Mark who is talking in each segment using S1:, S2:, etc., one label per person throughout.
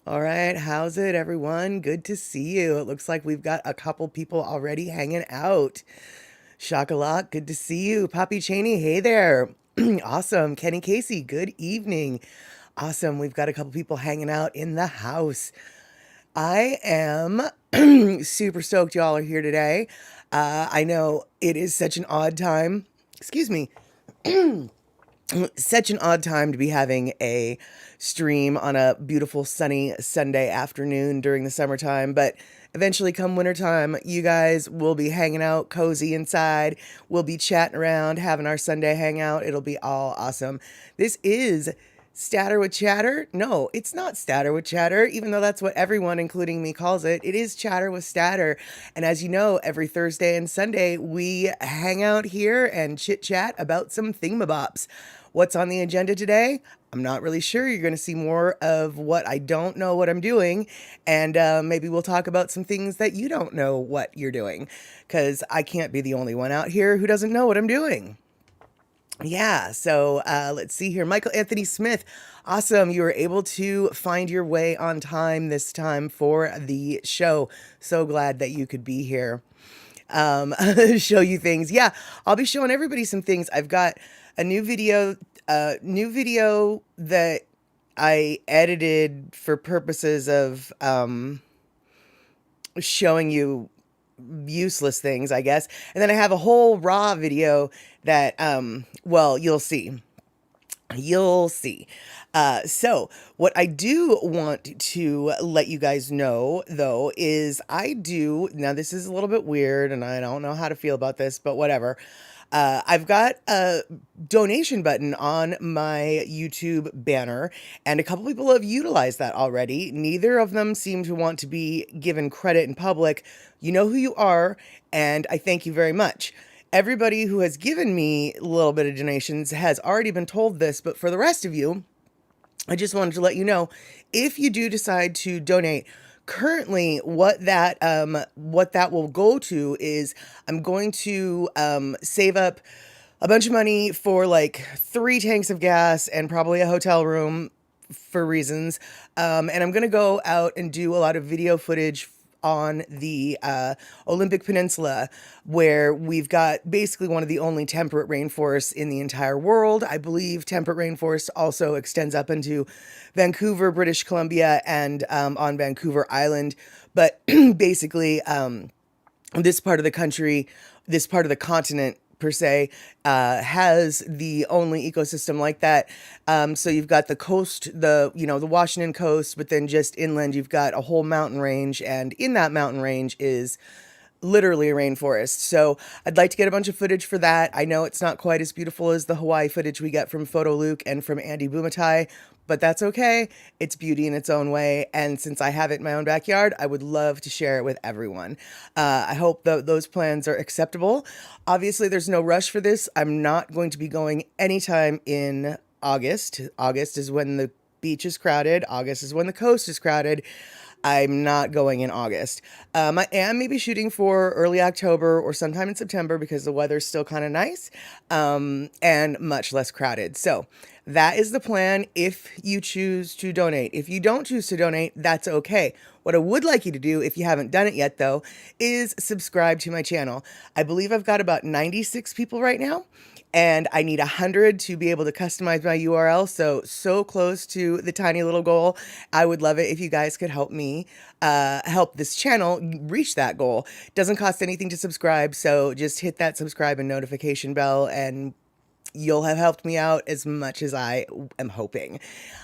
S1: All right, how's it, everyone? Good to see you. It looks like we've got a couple people already hanging out. Chocolat, good to see you. Poppy Cheney, hey there. Awesome. Kenny Casey, good evening. Awesome. We've got a couple people hanging out in the house. I am super stoked y'all are here today. I know it is such an odd time. Excuse me, such an odd time to be having a stream on a beautiful sunny Sunday afternoon during the summertime, but eventually come wintertime, you guys will be hanging out cozy inside. We'll be chatting around, having our Sunday hangout. It'll be all awesome. This is Statter with Chatter? No, it's not Statter with Chatter, even though that's what everyone, including me, calls it. It is Chatter with Statter. And as you know, every Thursday and Sunday, we hang out here and chit chat about some thingamabops. What's on the agenda today? I'm not really sure. You're going to see more of what I don't know what I'm doing. And maybe we'll talk about some things that you don't know what you're doing. Because I can't be the only one out here who doesn't know what I'm doing. Yeah, so let's see here. Michael Anthony Smith, awesome. You were able to find your way on time this time for the show. So glad that you could be here. Show you things. Yeah, I'll be showing everybody some things. I've got a new video that I edited for purposes of showing you useless things, I guess. And then I have a whole raw video that, well, you'll see. You'll see. So what I do want to let you guys know, though, is now this is a little bit weird and I don't know how to feel about this, but whatever. I've got a donation button on my YouTube banner, and a couple people have utilized that already. Neither of them seem to want to be given credit in public. You know who you are, and I thank you very much. Everybody who has given me a little bit of donations has already been told this, but for the rest of you, I just wanted to let you know, if you do decide to donate, currently what that will go to is I'm going to save up a bunch of money for like 3 tanks of gas and probably a hotel room for reasons. And I'm going to go out and do a lot of video footage on the Olympic Peninsula, where we've got basically one of the only temperate rainforests in the entire world. I believe temperate rainforest also extends up into Vancouver, British Columbia, and on Vancouver Island. But basically, this part of the country, this part of the continent, per se, has the only ecosystem like that. So you've got the coast, the Washington coast, but then just inland, you've got a whole mountain range, and in that mountain range is literally a rainforest. So I'd like to get a bunch of footage for that. I know it's not quite as beautiful as the Hawaii footage we get from Photo Luke and from Andy Bumatai, but that's okay. It's beauty in its own way. And since I have it in my own backyard, I would love to share it with everyone. I hope those plans are acceptable. Obviously, there's no rush for this. I'm not going to be going anytime in August. August is when the beach is crowded. August is when the coast is crowded. I'm not going in August. I am maybe shooting for early October or sometime in September because the weather's still kind of nice, and much less crowded. So that is the plan if you choose to donate. If you don't choose to donate, that's okay. What I would like you to do, if you haven't done it yet, though, is subscribe to my channel. I believe I've got about 96 people right now, and I need 100 to be able to customize my URL. So close to the tiny little goal. I would love it if you guys could help me help this channel reach that goal. Doesn't cost anything to subscribe, so just hit that subscribe and notification bell, and you'll have helped me out as much as I am hoping.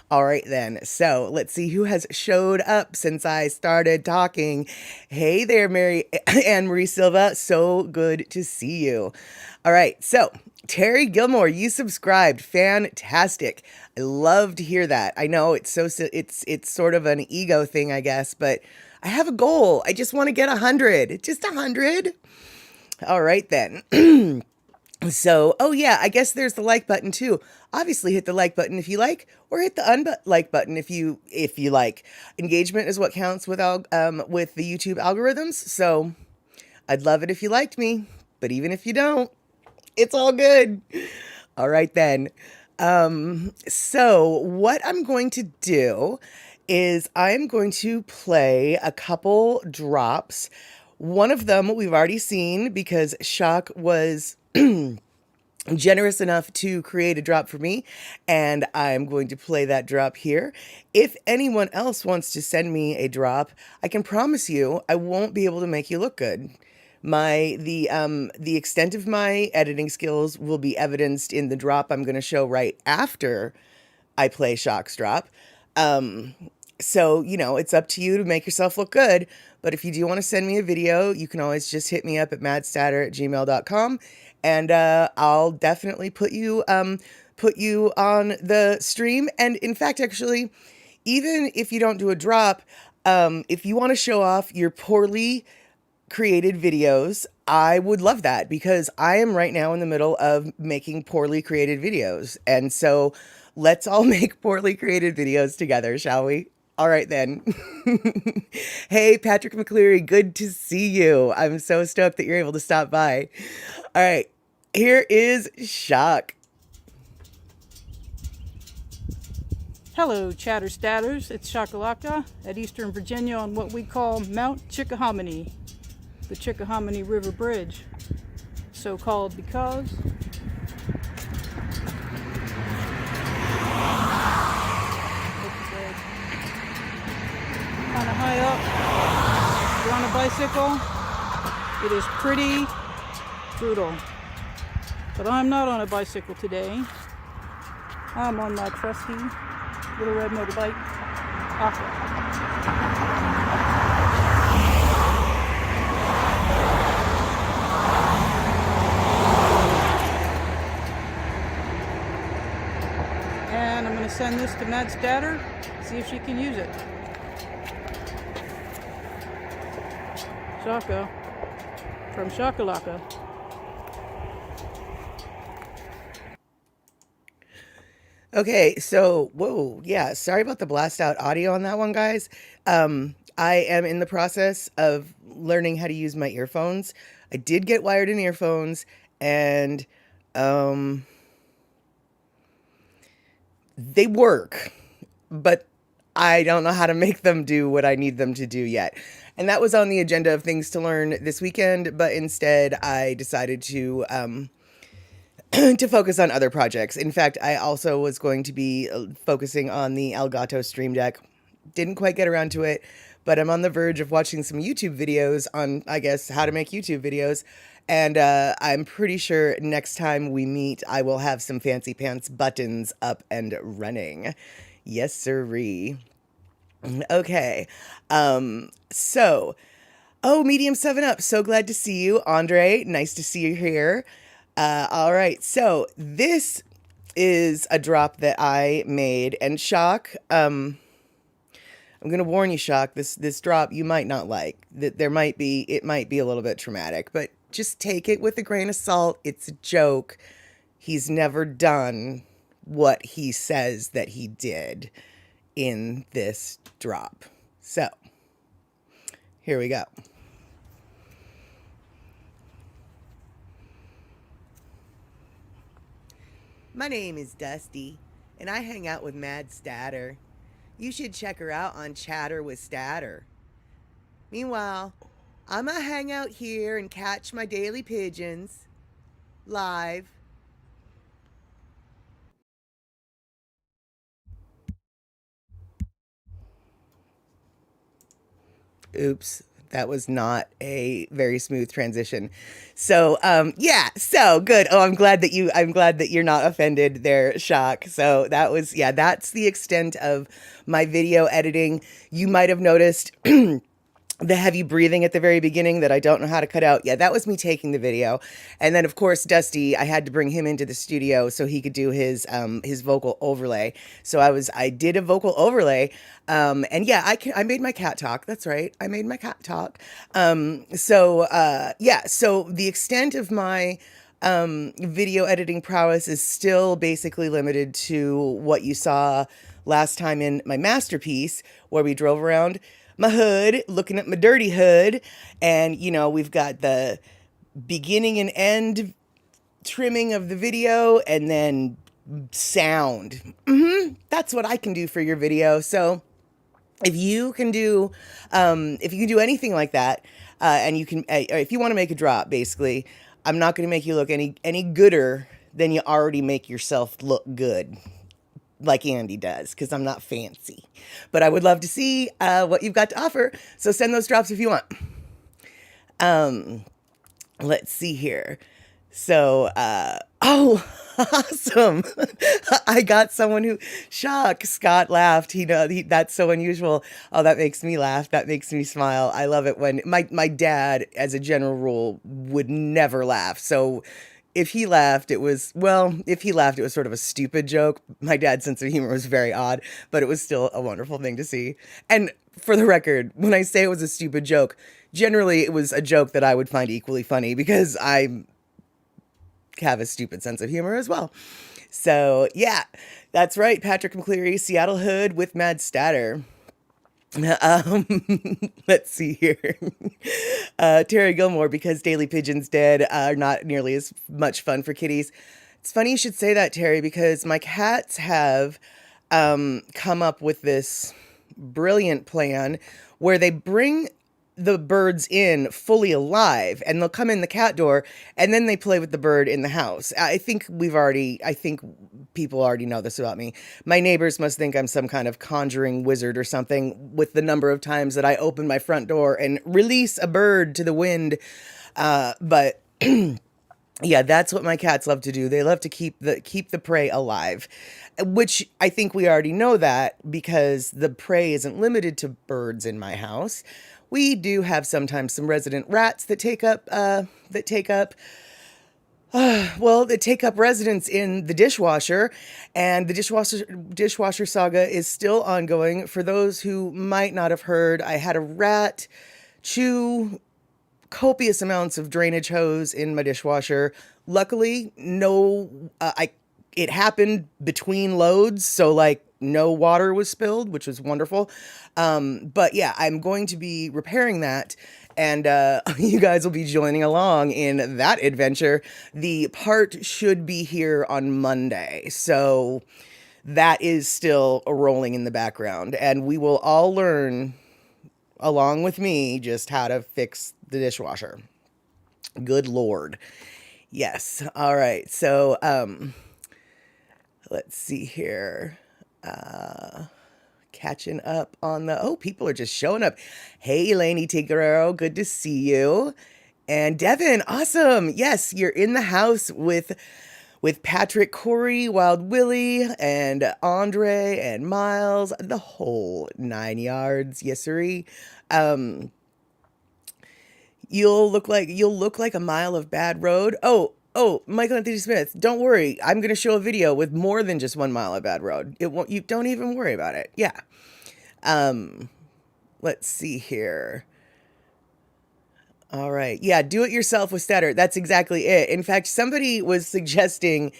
S1: All right, then. So let's see who has showed up since I started talking. Hey there, Mary Ann Marie Silva. So good to see you. All right. So Terry Gilmore, you subscribed. Fantastic. I love to hear that. I know it's sort of an ego thing, I guess, but I have a goal. I just want to get 100. Just 100. All right, then. So, oh yeah, I guess there's the like button too. Obviously hit the like button if you like, or hit the unlike button if you like. Engagement is what counts with with the YouTube algorithms. So I'd love it if you liked me, but even if you don't, it's all good. All right then. So what I'm going to do is I'm going to play a couple drops. One of them we've already seen because Shock was generous enough to create a drop for me, and I'm going to play that drop here. If anyone else wants to send me a drop, I can promise you I won't be able to make you look good. The extent of my editing skills will be evidenced in the drop I'm going to show right after I play Shock's drop. So, it's up to you to make yourself look good. But if you do want to send me a video, you can always just hit me up at madstatter@gmail.com, and I'll definitely put you on the stream. And in fact, actually, even if you don't do a drop, if you want to show off your poorly created videos, I would love that, because I am right now in the middle of making poorly created videos. And so let's all make poorly created videos together, shall we? All right, then. Hey, Patrick McCleary, good to see you. I'm so stoked that you're able to stop by. All right, here is Shock.
S2: Hello, Chatter Statters. It's Shakalaka at Eastern Virginia on what we call Mount Chickahominy, the Chickahominy River Bridge, so called because kind of high up. You're on a bicycle. It is pretty brutal. But I'm not on a bicycle today. I'm on my trusty little red motorbike, Aqua. And I'm going to send this to Mad Statter, see if she can use it. Shaka from Shakalaka.
S1: Okay, so, whoa, yeah, sorry about the blast out audio on that one, guys. I am in the process of learning how to use my earphones. I did get wired in earphones, and they work, but I don't know how to make them do what I need them to do yet. And that was on the agenda of things to learn this weekend, but instead I decided to to focus on other projects. In fact, I also was going to be focusing on the Elgato Stream Deck. Didn't quite get around to it, but I'm on the verge of watching some YouTube videos on, I guess, how to make YouTube videos. And I'm pretty sure next time we meet, I will have some fancy pants buttons up and running. Yes, sirree. Okay. So, oh, Medium 7 Up. So glad to see you, Andre. Nice to see you here. All right. So this is a drop that I made, and Shock, I'm going to warn you, Shock, this drop you might not like. That it might be a little bit traumatic, but just take it with a grain of salt. It's a joke. He's never done what he says that he did in this drop. So, here we go. My name is Dusty, and I hang out with Mad Statter. You should check her out on Chatter with Statter. Meanwhile, I'ma hang out here and catch my daily pigeons live. Oops, that was not a very smooth transition. So, yeah, so good. Oh, I'm glad that you're not offended there, Shock. So that's the extent of my video editing. You might have noticed the heavy breathing at the very beginning that I don't know how to cut out. Yeah, that was me taking the video. And then of course, Dusty, I had to bring him into the studio so he could do his vocal overlay. So I did a vocal overlay. And yeah, I made my cat talk. That's right. I made my cat talk. So the extent of my video editing prowess is still basically limited to what you saw last time in my masterpiece, where we drove around my hood, looking at my dirty hood, and we've got the beginning and end trimming of the video, and then sound. That's what I can do for your video. So if you can do anything like that, and you can, if you want to make a drop, basically, I'm not going to make you look any gooder than you already make yourself look good, like Andy does, because I'm not fancy. But I would love to see what you've got to offer. So send those drops if you want. Let's see here. So, oh, awesome. I got someone who, shock, Scott laughed. That's so unusual. Oh, that makes me laugh. That makes me smile. I love it when my dad, as a general rule, would never laugh. So if he laughed, it was sort of a stupid joke. My dad's sense of humor was very odd, but it was still a wonderful thing to see. And for the record, when I say it was a stupid joke, generally it was a joke that I would find equally funny because I have a stupid sense of humor as well. So yeah, that's right. Patrick McCleary, Seattle Hood with Mad Statter. Um, let's see here. Terry Gilmore, because Daily Pigeons dead are not nearly as much fun for kitties. It's funny you should say that, Terry, because my cats have come up with this brilliant plan where they bring the birds in fully alive, and they'll come in the cat door and then they play with the bird in the house. I think people already know this about me. My neighbors must think I'm some kind of conjuring wizard or something with the number of times that I open my front door and release a bird to the wind. But yeah, that's what my cats love to do. They love to keep the prey alive, which I think we already know that because the prey isn't limited to birds in my house. We do have sometimes some resident rats that take up residence in the dishwasher, and the dishwasher saga is still ongoing. For those who might not have heard, I had a rat chew copious amounts of drainage hose in my dishwasher. Luckily, it happened between loads, so like no water was spilled, which was wonderful. But yeah, I'm going to be repairing that, and you guys will be joining along in that adventure. The part should be here on Monday, so that is still rolling in the background, and we will all learn along with me just how to fix the dishwasher. Good Lord. Yes. All right. So, let's see here. Catching up on people are just showing up. Hey, Lainey Tigrero, good to see you. And Devin, awesome. Yes, you're in the house with Patrick, Corey, Wild Willie, and Andre, and Miles, the whole 9 yards. Yes, sirree. You'll look like a mile of bad road. Oh, Michael Anthony Smith, don't worry. I'm going to show a video with more than just 1 mile of bad road. You don't even worry about it. Yeah. Let's see here. All right. Yeah, do it yourself with Statter. That's exactly it. In fact, somebody was suggesting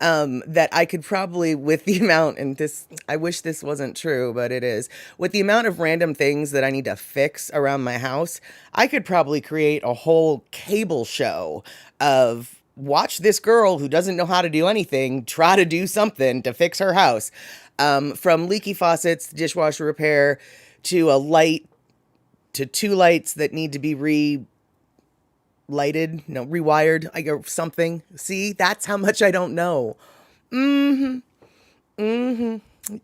S1: that I could probably, with the amount, and this, I wish this wasn't true, but it is, with the amount of random things that I need to fix around my house, I could probably create a whole cable show of watch this girl who doesn't know how to do anything try to do something to fix her house. From leaky faucets, dishwasher repair, to a light, to 2 lights that need to be rewired, something. See, that's how much I don't know.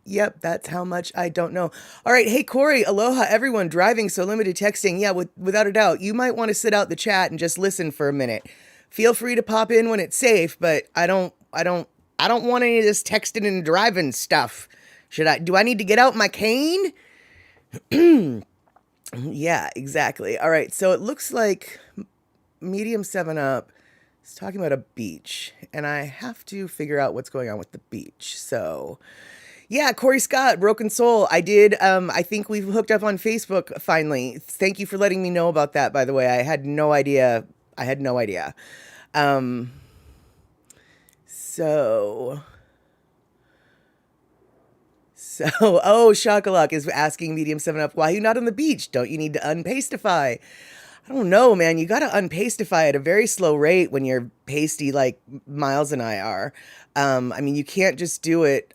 S1: Yep, that's how much I don't know. All right, hey Corey, aloha everyone driving, so limited texting. Yeah, without a doubt, you might want to sit out the chat and just listen for a minute. Feel free to pop in when it's safe, but I don't want any of this texting and driving stuff. Do I need to get out my cane? Yeah, exactly. All right, so it looks like Medium 7 Up is talking about a beach, and I have to figure out what's going on with the beach. So, yeah, Corey Scott, Broken Soul. I did, I think we've hooked up on Facebook finally. Thank you for letting me know about that, by the way. I had no idea. Oh, Shakalak is asking Medium 7 Up, why are you not on the beach? Don't you need to unpastify? I don't know, man. You got to unpastify at a very slow rate when you're pasty like Miles and I are. I mean, you can't just do it.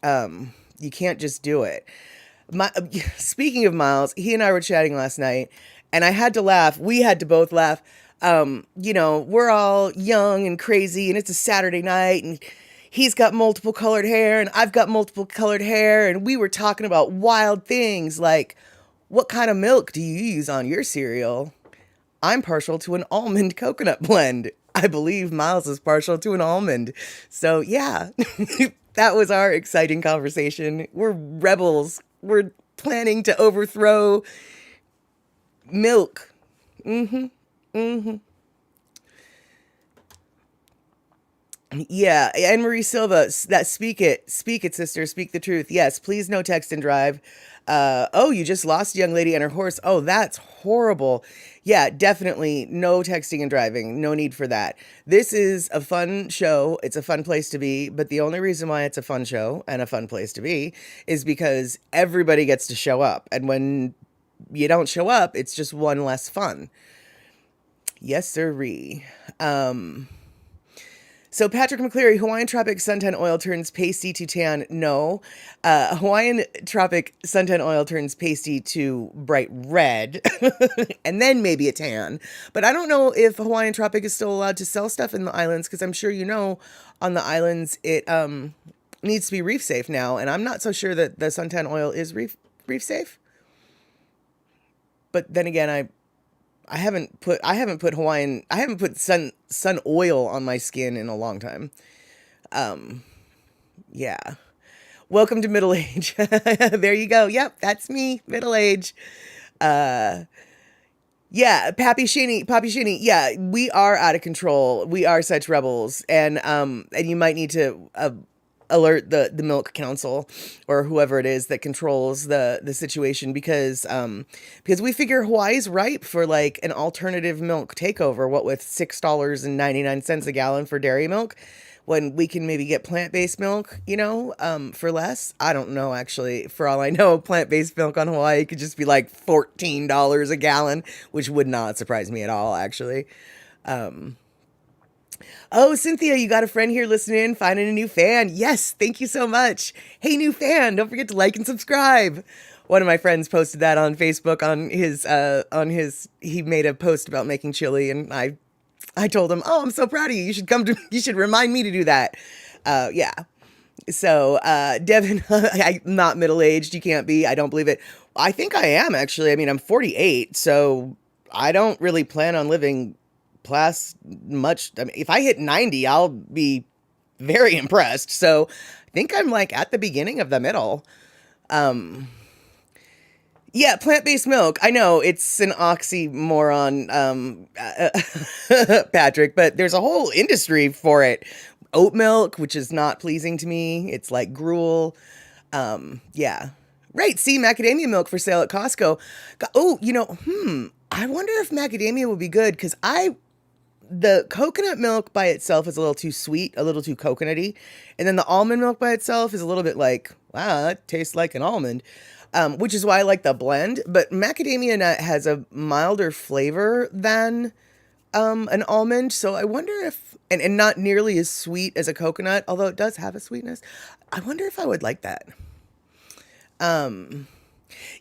S1: My speaking of Miles, he and I were chatting last night, and I had to laugh. We had to both laugh. We're all young and crazy, and it's a Saturday night, and he's got multiple colored hair, and I've got multiple colored hair, and we were talking about wild things like, what kind of milk do you use on your cereal? I'm partial to an almond coconut blend. I believe Miles is partial to an almond. So, yeah, that was our exciting conversation. We're rebels. We're planning to overthrow milk. Yeah, Anne Marie Silva, that speak it, sister, speak the truth. Yes, please no text and drive. Oh, you just lost a young lady and her horse. Oh, that's horrible. Yeah, definitely no texting and driving. No need for that. This is a fun show. It's a fun place to be. But the only reason why it's a fun show and a fun place to be is because everybody gets to show up. And when you don't show up, it's just one less fun. Yes, sirree. So Patrick McCleary, Hawaiian Tropic suntan oil turns pasty to tan. No. Hawaiian Tropic suntan oil turns pasty to bright red and then maybe a tan. But I don't know if Hawaiian Tropic is still allowed to sell stuff in the islands because I'm sure on the islands it needs to be reef safe now. And I'm not so sure that the suntan oil is reef safe. But then again, I haven't put sun oil on my skin in a long time. Yeah. Welcome to middle age. There you go. Yep, that's me, middle age. Yeah, Pappy Shinny. Yeah, we are out of control. We are such rebels, and you might need to alert the milk council or whoever it is that controls the situation because we figure Hawaii's ripe for like an alternative milk takeover, what with $6.99 a gallon for dairy milk, when we can maybe get plant-based milk, for less. I don't know, actually. For all I know, plant-based milk on Hawaii could just be like $14 a gallon, which would not surprise me at all, actually. Oh, Cynthia, you got a friend here listening in, finding a new fan. Yes, thank you so much. Hey, new fan, don't forget to like and subscribe. One of my friends posted that on Facebook he made a post about making chili, and I told him, "Oh, I'm so proud of you. You should remind me to do that." Yeah. So, Devin, I'm not middle-aged. You can't be. I don't believe it. I think I am, actually. I mean, I'm 48, so I don't really plan on living past much. I mean, if I hit 90, I'll be very impressed. So I think I'm like at the beginning of the middle. Yeah, plant-based milk. I know it's an oxymoron, Patrick, but there's a whole industry for it. Oat milk, which is not pleasing to me. It's like gruel. Yeah. Right. See, macadamia milk for sale at Costco. Oh, I wonder if macadamia would be good because the coconut milk by itself is a little too sweet, a little too coconutty. And then the almond milk by itself is a little bit like, wow, that tastes like an almond, which is why I like the blend. But macadamia nut has a milder flavor than an almond. So I wonder if, and not nearly as sweet as a coconut, although it does have a sweetness. I wonder if I would like that.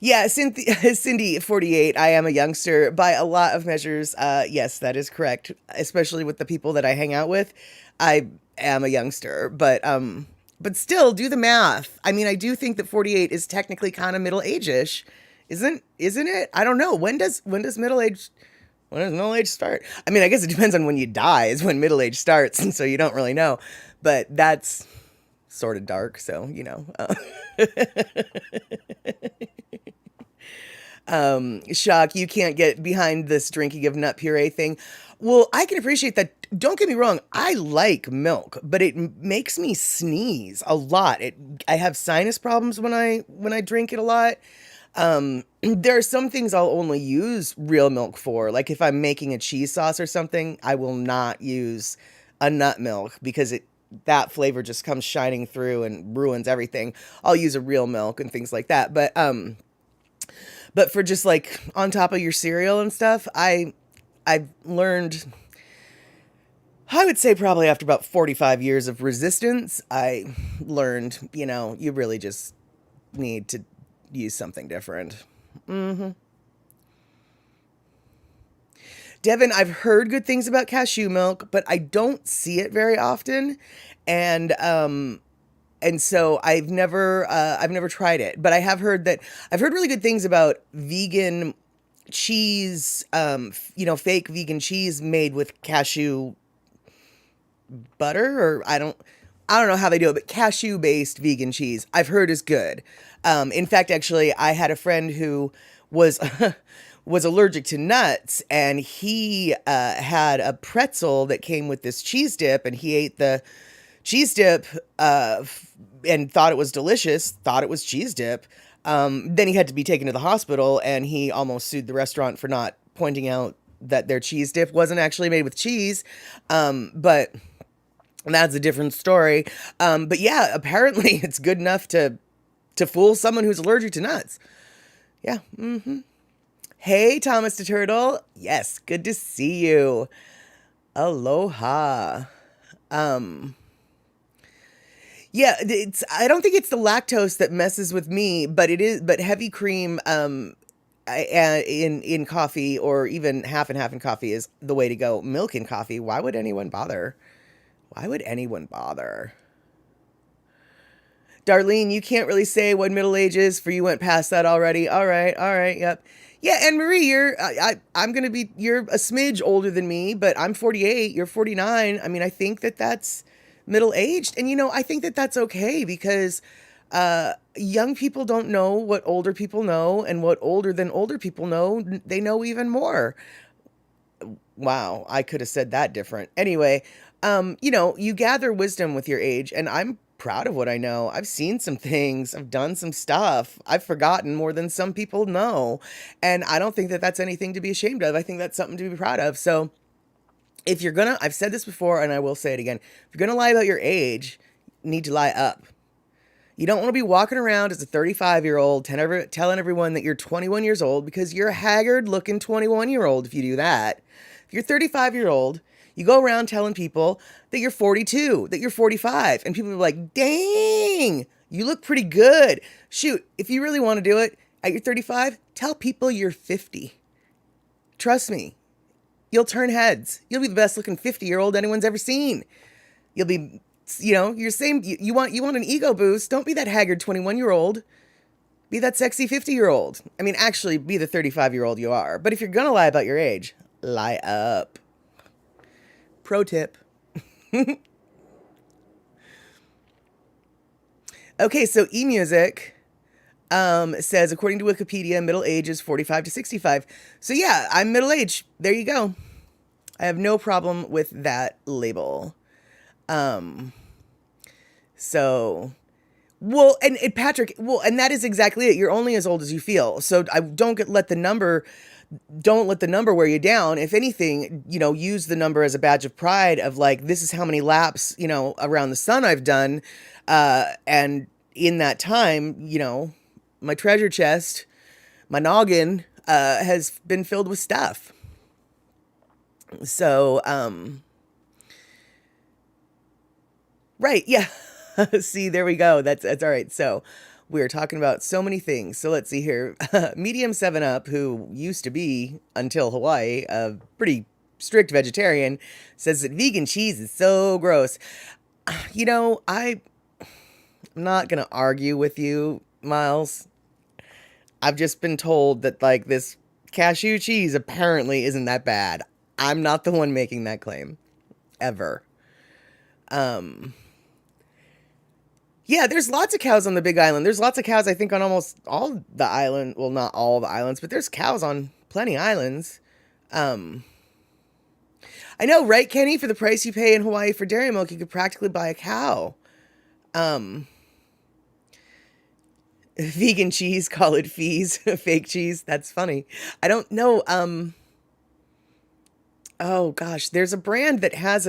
S1: Yeah, Cindy, 48. I am a youngster by a lot of measures. Yes, that is correct. Especially with the people that I hang out with, I am a youngster. But still, do the math. I mean, I do think that 48 is technically kind of middle age-ish, isn't it? I don't know. When does middle age start? I mean, I guess it depends on when you die is when middle age starts, and so you don't really know. But that's sort of dark, so Shock, you can't get behind this drinking of nut puree thing. Well, I can appreciate that. Don't get me wrong. I like milk, but it makes me sneeze a lot. I have sinus problems when I drink it a lot. There are some things I'll only use real milk for. Like if I'm making a cheese sauce or something, I will not use a nut milk because that flavor just comes shining through and ruins everything. I'll use a real milk and things like that. But for just like on top of your cereal and stuff, I've learned, I would say probably after about 45 years of resistance, I learned, you really just need to use something different. Devin, I've heard good things about cashew milk, but I don't see it very often, and so I've never tried it, but I've heard really good things about vegan cheese, fake vegan cheese made with cashew butter, or I don't know how they do it, but cashew based vegan cheese I've heard is good. In fact, actually, I had a friend who was was allergic to nuts, and he had a pretzel that came with this cheese dip, and he ate the cheese dip and thought it was delicious, thought it was cheese dip. Then he had to be taken to the hospital, and he almost sued the restaurant for not pointing out that their cheese dip wasn't actually made with cheese. But that's a different story. But yeah, apparently it's good enough to fool someone who's allergic to nuts. Yeah. Hey, Thomas the Turtle. Yes, good to see you. Aloha. Yeah, I don't think it's the lactose that messes with me, but heavy cream in coffee, or even half and half in coffee, is the way to go. Milk in coffee, why would anyone bother? Why would anyone bother? Darlene, you can't really say what middle age is, for you went past that already. All right, yep. Yeah, Anne Marie, you're a smidge older than me, but I'm 48, you're 49. I mean, I think that's middle aged, and I think that's okay, because young people don't know what older people know, and what older than older people know, they know even more. Wow, I could have said that different. Anyway, you gather wisdom with your age, and I'm proud of what I know. I've seen some things, I've done some stuff, I've forgotten more than some people know, and I don't think that's anything to be ashamed of. I think that's something to be proud of. So if you're gonna, I've said this before and I will say it again, if you're gonna lie about your age, you need to lie up. You don't want to be walking around as a 35-year-old telling everyone that you're 21 years old, because you're a haggard looking 21-year-old if you do that. If you're 35-year-old, you go around telling people that you're 42, that you're 45, and people are like, dang, you look pretty good. Shoot, if you really want to do it at your 35, tell people you're 50. Trust me, you'll turn heads. You'll be the best looking 50-year-old anyone's ever seen. You'll be, you're saying you want an ego boost. Don't be that haggard 21-year-old. Be that sexy 50-year-old. I mean, actually be the 35-year-old you are. But if you're going to lie about your age, lie up. Pro tip. Okay, so eMusic says, according to Wikipedia, middle age is 45 to 65. So yeah, I'm middle age. There you go. I have no problem with that label. So, well, and Patrick, well, and that is exactly it. You're only as old as you feel. So don't let the number wear you down. If anything, use the number as a badge of pride of like, this is how many laps, around the sun I've done. And in that time, my treasure chest, my noggin, has been filled with stuff. So, right. Yeah. See, there we go. That's all right. So we're talking about so many things. So let's see here. Medium 7-Up, who used to be, until Hawaii, a pretty strict vegetarian, says that vegan cheese is so gross. I'm not going to argue with you, Miles. I've just been told that, like, this cashew cheese apparently isn't that bad. I'm not the one making that claim. Ever. Yeah, there's lots of cows on the Big Island. There's lots of cows, I think, on almost all the island. Well, not all the islands, but there's cows on plenty islands. I know, right, Kenny? For the price you pay in Hawaii for dairy milk, you could practically buy a cow. Vegan cheese, call it fees. Fake cheese. That's funny. I don't know. Oh, gosh. There's a brand that has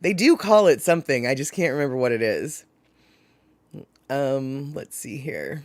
S1: they do call it something. I just can't remember what it is. Let's see here.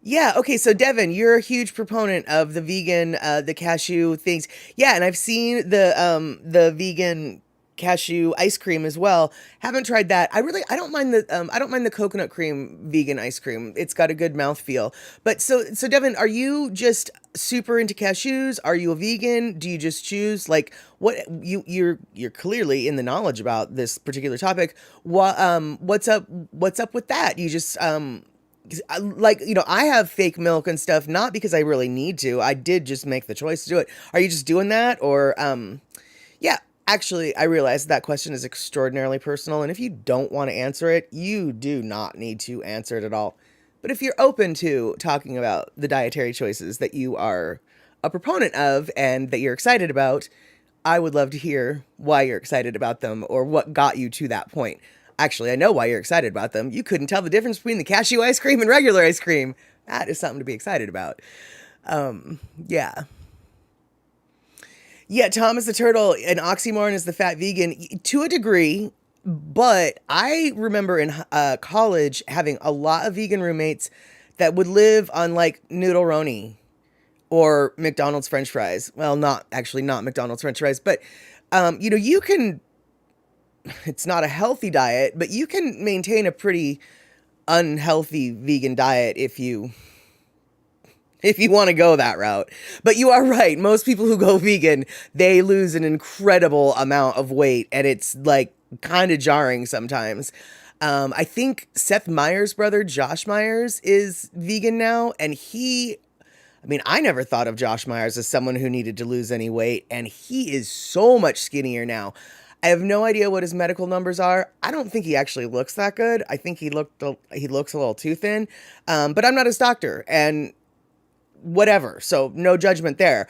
S1: Yeah, okay, so Devin, you're a huge proponent of the vegan, the cashew things. Yeah, and I've seen the vegan cashew ice cream as well. Haven't tried that. I don't mind the coconut cream vegan ice cream. It's got a good mouthfeel. But so Devin, are you just super into cashews? Are you a vegan? Do you just choose like what you're clearly in the knowledge about this particular topic. What's up with that? You just like, I have fake milk and stuff, not because I really need to. I did just make the choice to do it. Are you just doing that? Or, yeah, actually, I realize that question is extraordinarily personal. And if you don't want to answer it, you do not need to answer it at all. But if you're open to talking about the dietary choices that you are a proponent of and that you're excited about, I would love to hear why you're excited about them or what got you to that point. Actually, I know why you're excited about them. You couldn't tell the difference between the cashew ice cream and regular ice cream. That is something to be excited about. Yeah. Yeah, Thomas the Turtle, an oxymoron is the fat vegan to a degree, but I remember in college having a lot of vegan roommates that would live on like noodle roni or McDonald's French fries. Well, not McDonald's French fries, but you can. It's not a healthy diet, but you can maintain a pretty unhealthy vegan diet if you want to go that route. But you are right. Most people who go vegan, they lose an incredible amount of weight, and it's like kind of jarring sometimes. I think Seth Meyers' brother, Josh Myers, is vegan now, and I never thought of Josh Myers as someone who needed to lose any weight, and he is so much skinnier now. I have no idea what his medical numbers are. I don't think he actually looks that good. I think he looks a little too thin. But I'm not his doctor, and whatever. So no judgment there.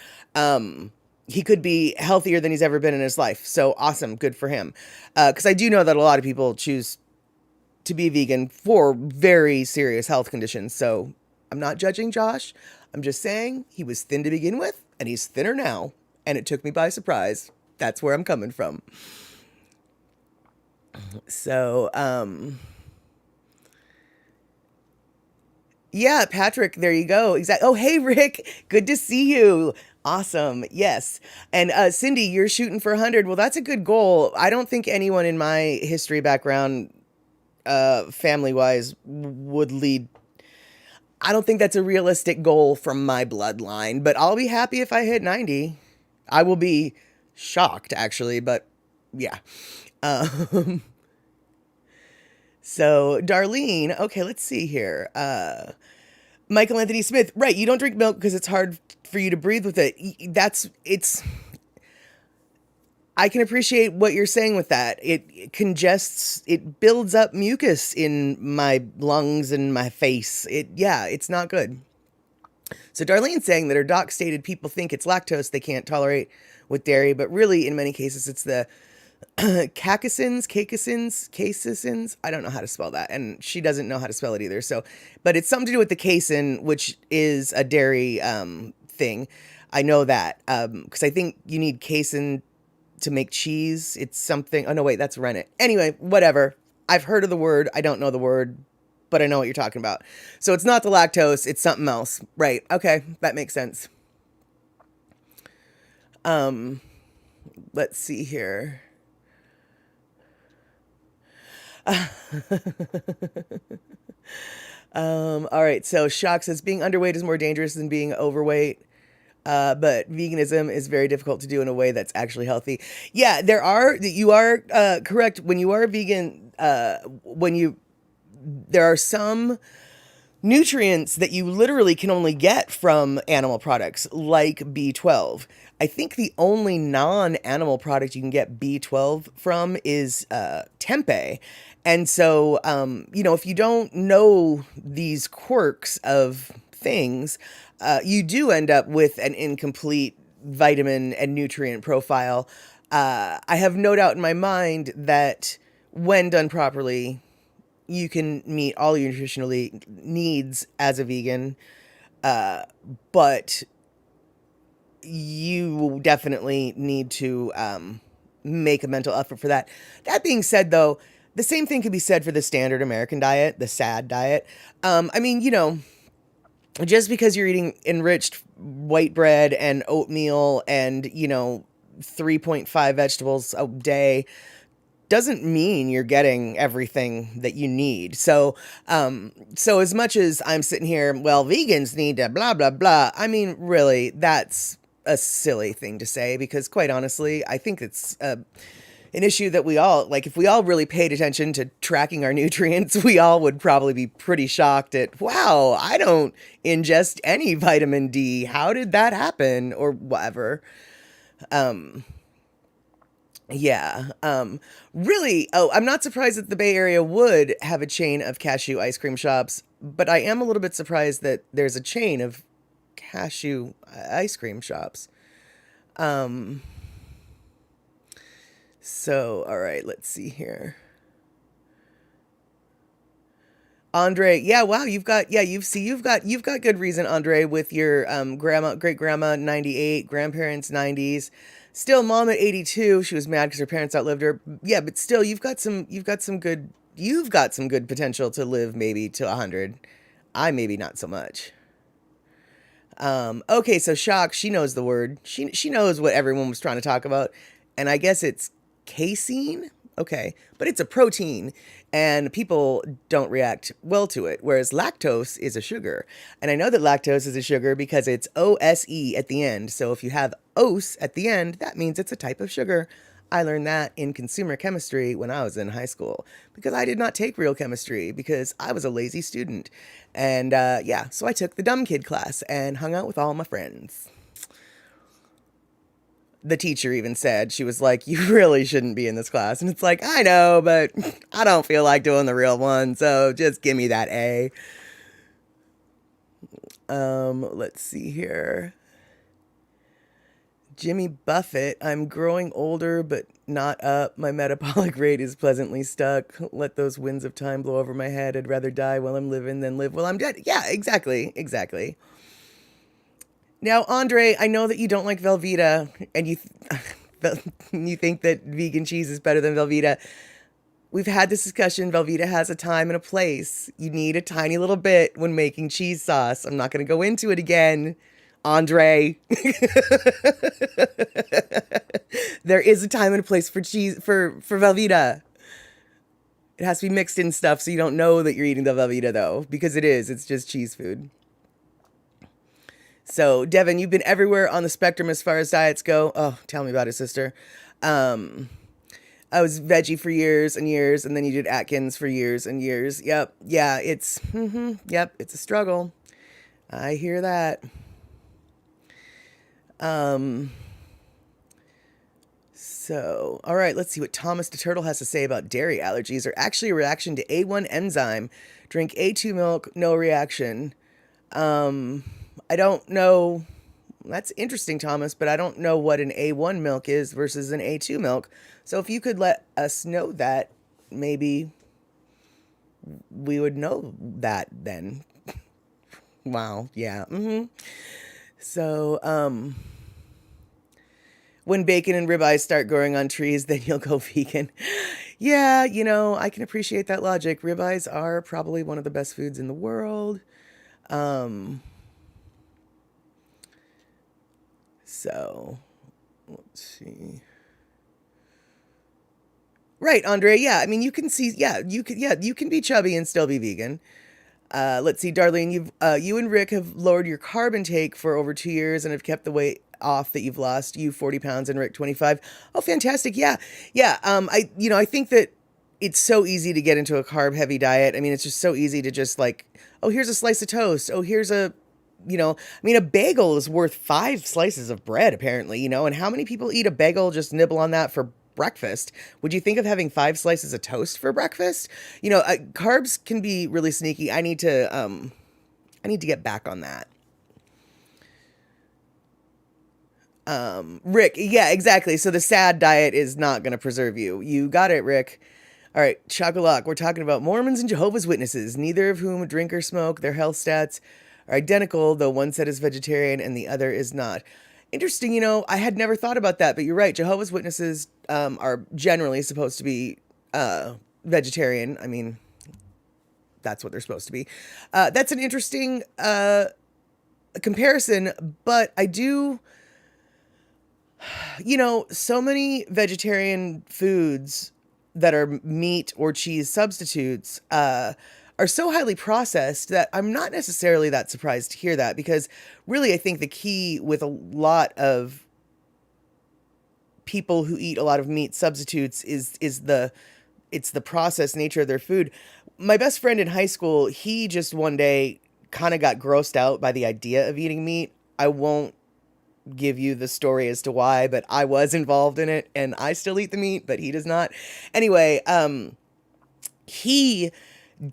S1: He could be healthier than he's ever been in his life. So awesome. Good for him. Because I do know that a lot of people choose to be vegan for very serious health conditions. So I'm not judging Josh. I'm just saying he was thin to begin with, and he's thinner now. And it took me by surprise. That's where I'm coming from. So, yeah, Patrick, there you go. Exactly. Oh, hey, Rick. Good to see you. Awesome. Yes. And Cindy, you're shooting for 100. Well, that's a good goal. I don't think anyone in my history background, family-wise, would lead. I don't think that's a realistic goal from my bloodline, but I'll be happy if I hit 90. I will be shocked, actually, but yeah. So Darlene, okay, let's see here. Michael Anthony Smith, right? You don't drink milk because it's hard for you to breathe with it. I can appreciate what you're saying with that. It congests, it builds up mucus in my lungs and my face. It's not good. So Darlene's saying that her doc stated people think it's lactose they can't tolerate with dairy, but really in many cases it's the caseins. I don't know how to spell that, and she doesn't know how to spell it either. So, but it's something to do with the casein, which is a dairy thing. I know that because I think you need casein to make cheese. It's something. Oh no, wait, that's rennet. Anyway, whatever. I've heard of the word. I don't know the word, but I know what you're talking about. So it's not the lactose. It's something else. Right. Okay. That makes sense. Let's see here. All right. So Shock says being underweight is more dangerous than being overweight. But veganism is very difficult to do in a way that's actually healthy. Yeah, you are correct. When you are vegan, there are some nutrients that you literally can only get from animal products, like B12. I think the only non-animal product you can get B12 from is tempeh. And so, if you don't know these quirks of things, you do end up with an incomplete vitamin and nutrient profile. I have no doubt in my mind that when done properly, you can meet all your nutritional needs as a vegan, but you definitely need to make a mental effort for that. That being said, though, the same thing could be said for the standard American diet, the SAD diet. Just because you're eating enriched white bread and oatmeal and, 3.5 vegetables a day doesn't mean you're getting everything that you need. So as much as I'm sitting here, well, vegans need to blah, blah, blah. I mean, really, that's a silly thing to say because quite honestly, I think it's an issue that we all, like, if we all really paid attention to tracking our nutrients, we all would probably be pretty shocked at, wow, I don't ingest any vitamin D. How did that happen? Or whatever. Yeah. Really, oh, I'm not surprised that the Bay Area would have a chain of cashew ice cream shops, but I am a little bit surprised that there's a chain of cashew ice cream shops. So, all right, let's see here. Andre, yeah, wow, you've got good reason, Andre, with your grandma, great grandma 98, grandparents 90s. Still mom at 82. She was mad because her parents outlived her. Yeah, but still you've got some good potential to live maybe to 100. I maybe not so much. Okay, so shock, she knows the word. She knows what everyone was trying to talk about. And I guess it's casein. Okay, but it's a protein and people don't react well to it, whereas lactose is a sugar. And I know that lactose is a sugar because it's OSE at the end. So if you have ose at the end, that means it's a type of sugar. I learned that in consumer chemistry when I was in high school because I did not take real chemistry because I was a lazy student. And yeah, so I took the dumb kid class and hung out with all my friends. The teacher even said, she was like, you really shouldn't be in this class. And it's like, I know, but I don't feel like doing the real one. So just give me that A. Let's see here. Jimmy Buffett, I'm growing older, but not up. My metabolic rate is pleasantly stuck. Let those winds of time blow over my head. I'd rather die while I'm living than live while I'm dead. Yeah, exactly. Exactly. Now, Andre, I know that you don't like Velveeta and you think that vegan cheese is better than Velveeta. We've had this discussion. Velveeta has a time and a place. You need a tiny little bit when making cheese sauce. I'm not going to go into it again, Andre. There is a time and a place for cheese for Velveeta. It has to be mixed in stuff so you don't know that you're eating the Velveeta though, because it's just cheese food. So, Devin, you've been everywhere on the spectrum as far as diets go. Oh, tell me about it, sister. I was veggie for years and years, and then you did Atkins for years and years. Yep. Yeah, yep, it's a struggle. I hear that. So, all right, let's see what Thomas the Turtle has to say about dairy allergies are actually a reaction to A1 enzyme. Drink A2 milk, no reaction. I don't know. That's interesting, Thomas, but I don't know what an A1 milk is versus an A2 milk. So if you could let us know that, maybe we would know that then. Wow. Yeah. So, when bacon and ribeyes start growing on trees, then you'll go vegan. Yeah, I can appreciate that logic. Ribeyes are probably one of the best foods in the world. So, let's see. Right, Andre. Yeah, I mean, you can see. Yeah, you can be chubby and still be vegan. Let's see, Darlene. You and Rick have lowered your carb intake for over 2 years and have kept the weight off that you've lost. You 40 pounds and Rick 25. Oh, fantastic. Yeah, yeah. I think that it's so easy to get into a carb heavy diet. I mean, it's just so easy to just like, oh, here's a slice of toast. Oh, here's a bagel is worth 5 slices of bread, apparently, and how many people eat a bagel, just nibble on that for breakfast? Would you think of having 5 slices of toast for breakfast? Carbs can be really sneaky. I need to get back on that. Rick, yeah, exactly. So the sad diet is not going to preserve you. You got it, Rick. All right, Chocolate, we're talking about Mormons and Jehovah's Witnesses, neither of whom drink or smoke. Their health stats are identical, though one said is vegetarian and the other is not. Interesting, I had never thought about that, but you're right. Jehovah's Witnesses are generally supposed to be vegetarian. I mean, that's what they're supposed to be. That's an interesting comparison, but I do So many vegetarian foods that are meat or cheese substitutes are so highly processed that I'm not necessarily that surprised to hear that, because really I think the key with a lot of people who eat a lot of meat substitutes is the processed nature of their food. My best friend in high school, he just one day kind of got grossed out by the idea of eating meat. I won't give you the story as to why, but I was involved in it and I still eat the meat, but he does not. Anyway, he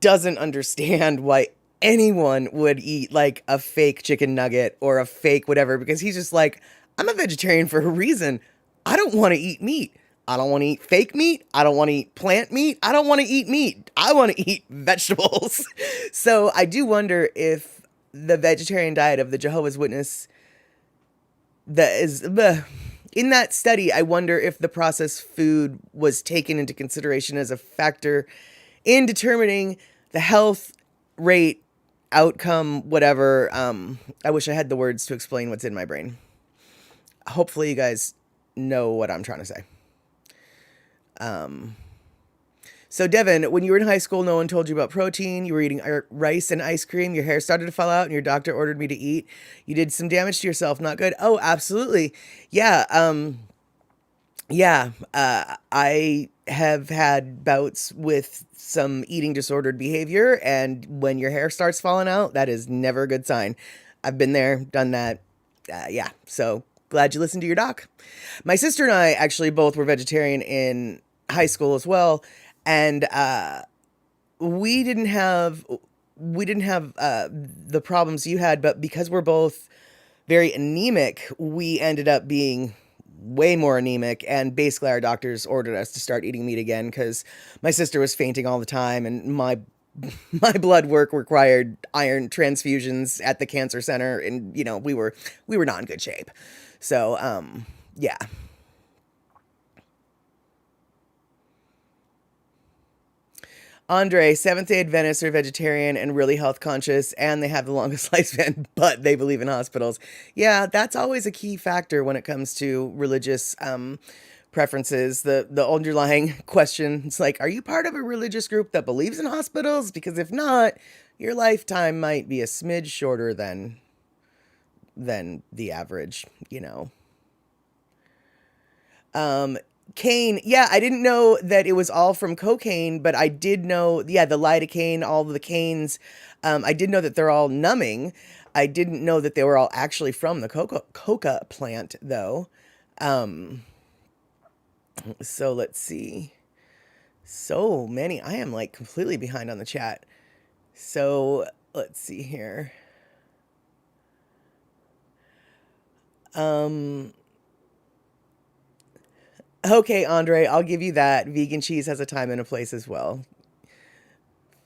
S1: doesn't understand why anyone would eat like a fake chicken nugget or a fake whatever, because he's just like, I'm a vegetarian for a reason. I don't want to eat meat. I don't want to eat fake meat. I don't want to eat plant meat. I don't want to eat meat. I want to eat vegetables. So I do wonder if the vegetarian diet of the Jehovah's Witness that is in that study, I wonder if the processed food was taken into consideration as a factor in determining the health rate, outcome, whatever. I wish I had the words to explain what's in my brain. Hopefully you guys know what I'm trying to say. So Devin, when you were in high school, no one told you about protein. You were eating rice and ice cream. Your hair started to fall out and your doctor ordered me to eat. You did some damage to yourself. Not good. Oh, absolutely. Yeah. I have had bouts with some eating disordered behavior, and when your hair starts falling out, that is never a good sign. I've been there, done that. Yeah. So glad you listened to your doc. My sister and I actually both were vegetarian in high school as well. And we didn't have the problems you had, but because we're both very anemic, we ended up being way more anemic, and basically our doctors ordered us to start eating meat again because my sister was fainting all the time, and my blood work required iron transfusions at the cancer center, and we were not in good shape. So yeah. Andre, Seventh-day Adventists are vegetarian and really health conscious, and they have the longest lifespan, but they believe in hospitals. Yeah, that's always a key factor when it comes to religious preferences. The underlying question is like, are you part of a religious group that believes in hospitals? Because if not, your lifetime might be a smidge shorter than the average, Cane, yeah, I didn't know that it was all from cocaine, but I did know, yeah, the lidocaine, all of the canes. I did know that they're all numbing. I didn't know that they were all actually from the coca plant, though. So let's see. So many. I am like completely behind on the chat. So let's see here. Okay, Andre, I'll give you that. Vegan cheese has a time and a place as well.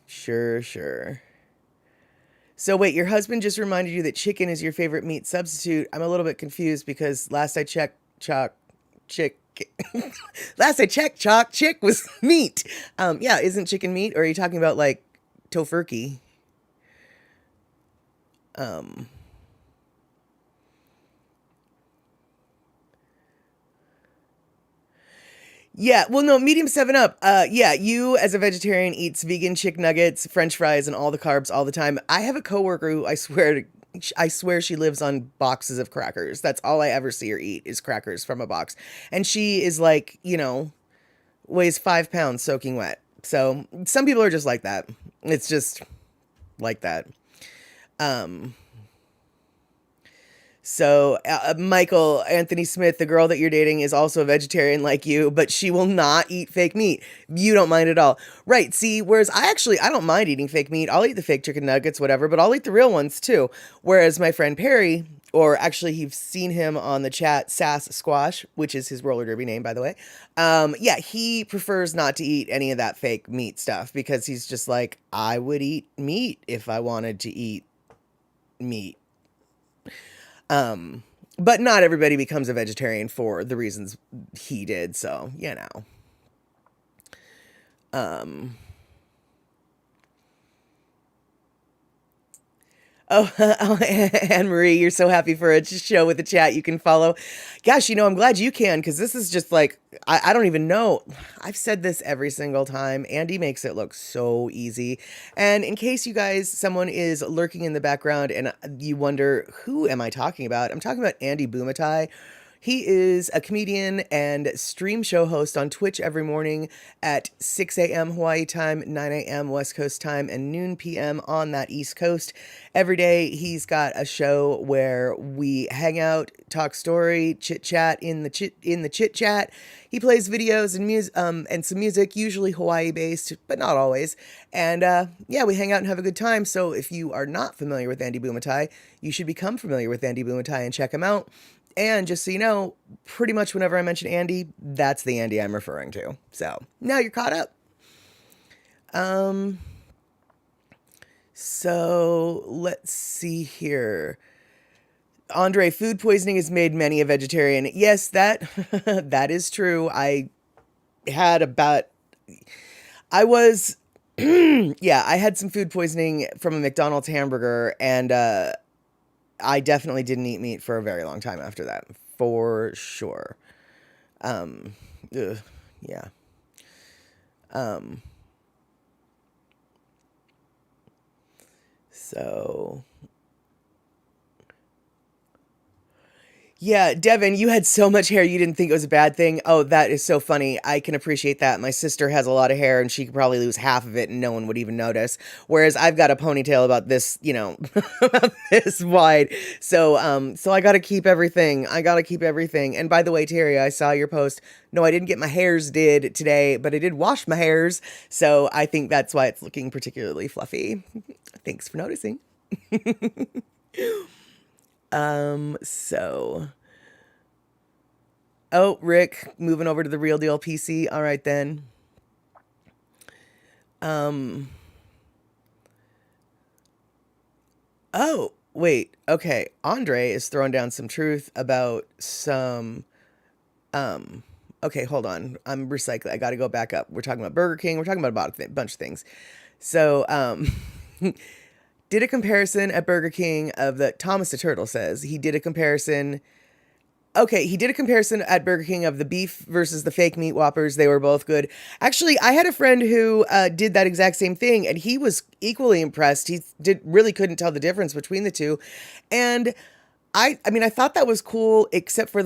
S1: Sure. So wait, your husband just reminded you that chicken is your favorite meat substitute. I'm a little bit confused because last I checked, chick was meat. Yeah, isn't chicken meat? Or are you talking about like tofurkey? Yeah, well, no, medium 7 Up. Yeah, you as a vegetarian eats vegan chick nuggets, French fries, and all the carbs all the time. I have a coworker who I swear she lives on boxes of crackers. That's all I ever see her eat is crackers from a box, and she is like, weighs 5 pounds soaking wet. So some people are just like that. It's just like that. So, Michael, Anthony Smith, the girl that you're dating is also a vegetarian like you, but she will not eat fake meat. You don't mind at all. Right. See, whereas I don't mind eating fake meat. I'll eat the fake chicken nuggets, whatever, but I'll eat the real ones too. Whereas my friend Perry, or actually you've seen him on the chat, Sass Squash, which is his roller derby name, by the way. Yeah, he prefers not to eat any of that fake meat stuff because he's just like, I would eat meat if I wanted to eat meat. But not everybody becomes a vegetarian for the reasons he did. So, Oh, Anne Marie, you're so happy for a show with a chat you can follow. Gosh, I'm glad you can because this is just like, I don't even know. I've said this every single time. Andy makes it look so easy. And in case you guys, someone is lurking in the background and you wonder, who am I talking about? I'm talking about Andy Bumatai. He is a comedian and stream show host on Twitch every morning at 6 a.m. Hawaii time, 9 a.m. West Coast time, and noon p.m. on that East Coast. Every day he's got a show where we hang out, talk story, chit chat in the chit chat. He plays videos and music and some music, usually Hawaii based, but not always. And yeah, we hang out and have a good time. So if you are not familiar with Andy Bumatai, you should become familiar with Andy Bumatai and check him out. And just so you know, pretty much whenever I mention Andy, that's the Andy I'm referring to. So now you're caught up. So let's see here. Andre, food poisoning has made many a vegetarian. Yes, that that is true. I was yeah, I had some food poisoning from a McDonald's hamburger, and I definitely didn't eat meat for a very long time after that, for sure. Ugh, yeah. So yeah, Devin, you had so much hair you didn't think it was a bad thing. Oh, that is so funny. I can appreciate that. My sister has a lot of hair and she could probably lose half of it and no one would even notice. Whereas I've got a ponytail about this, about this wide. So I got to keep everything. I got to keep everything. And by the way, Terry, I saw your post. No, I didn't get my hairs did today, but I did wash my hairs. So I think that's why it's looking particularly fluffy. Thanks for noticing. So, oh, Rick, moving over to the Real Deal PC. All right, then. Oh, wait. Okay. Andre is throwing down some truth about some, okay, hold on. I'm recycling. I got to go back up. We're talking about Burger King. We're talking about a bunch of things. So, did a comparison at Burger King of the Thomas the Turtle says he did a comparison. Okay, he did a comparison at Burger King of the beef versus the fake meat Whoppers. They were both good. Actually, I had a friend who did that exact same thing, and he was equally impressed. He really couldn't tell the difference between the two, and I mean, I thought that was cool, except for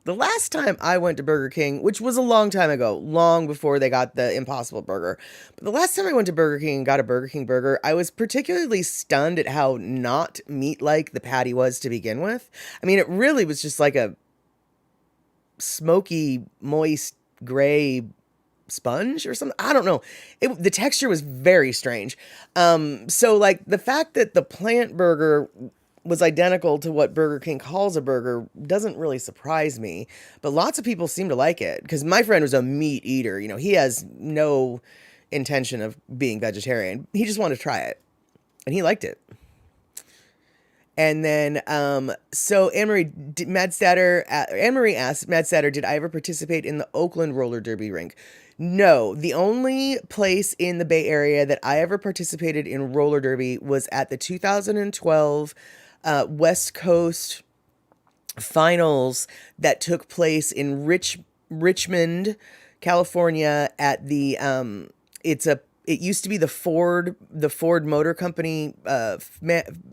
S1: the last time I went to Burger King, which was a long time ago, long before they got the Impossible Burger. But the last time I went to Burger King and got a Burger King burger, I was particularly stunned at how not meat-like the patty was to begin with. I mean, it really was just like a smoky, moist, gray sponge or something. I don't know. The texture was very strange. So like the fact that the plant burger was identical to what Burger King calls a burger doesn't really surprise me, but lots of people seem to like it because my friend was a meat eater. He has no intention of being vegetarian. He just wanted to try it and he liked it. And then, so Anne-Marie asked, Mad Statter, did I ever participate in the Oakland roller derby rink? No, the only place in the Bay Area that I ever participated in roller derby was at the 2012 West Coast finals that took place in Richmond, California at the, it used to be the Ford Motor Company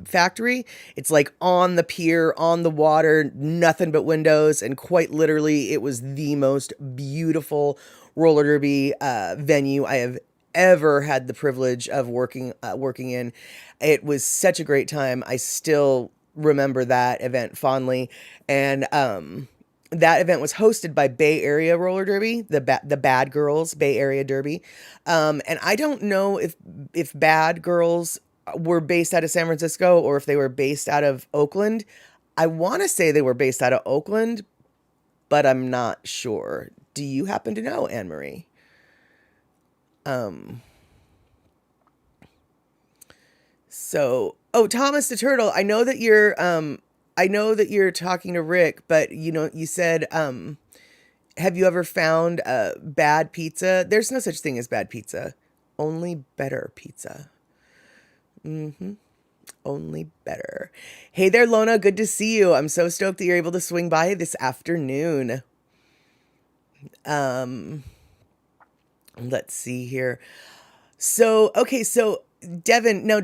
S1: factory. It's like on the pier, on the water, nothing but windows, and quite literally, it was the most beautiful roller derby venue I have ever had the privilege of working in. It was such a great time. I still remember that event fondly, and that event was hosted by Bay Area Roller Derby, the Bad Girls Bay Area Derby. And I don't know if Bad Girls were based out of San Francisco or if they were based out of Oakland. I want to say they were based out of Oakland, but I'm not sure. Do you happen to know, Anne-Marie? So, oh, Thomas the Turtle, I know that you're talking to Rick, but you said, have you ever found bad pizza? There's no such thing as bad pizza, only better pizza. Only better. Hey there, Lona. Good to see you. I'm so stoked that you're able to swing by this afternoon. Um, let's see here. So, okay, so Devin, now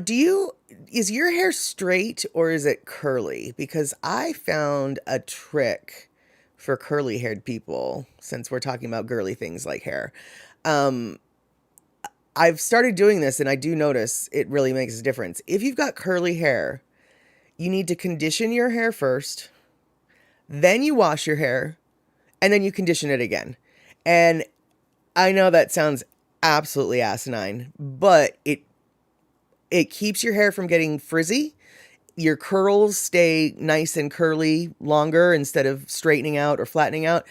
S1: is your hair straight or is it curly? Because I found a trick for curly haired people since we're talking about girly things like hair. Um, I've started doing this and I do notice it really makes a difference. If you've got curly hair, you need to condition your hair first, then you wash your hair, and then you condition it again. And I know that sounds absolutely asinine, but it keeps your hair from getting frizzy. Your curls stay nice and curly longer instead of straightening out or flattening out.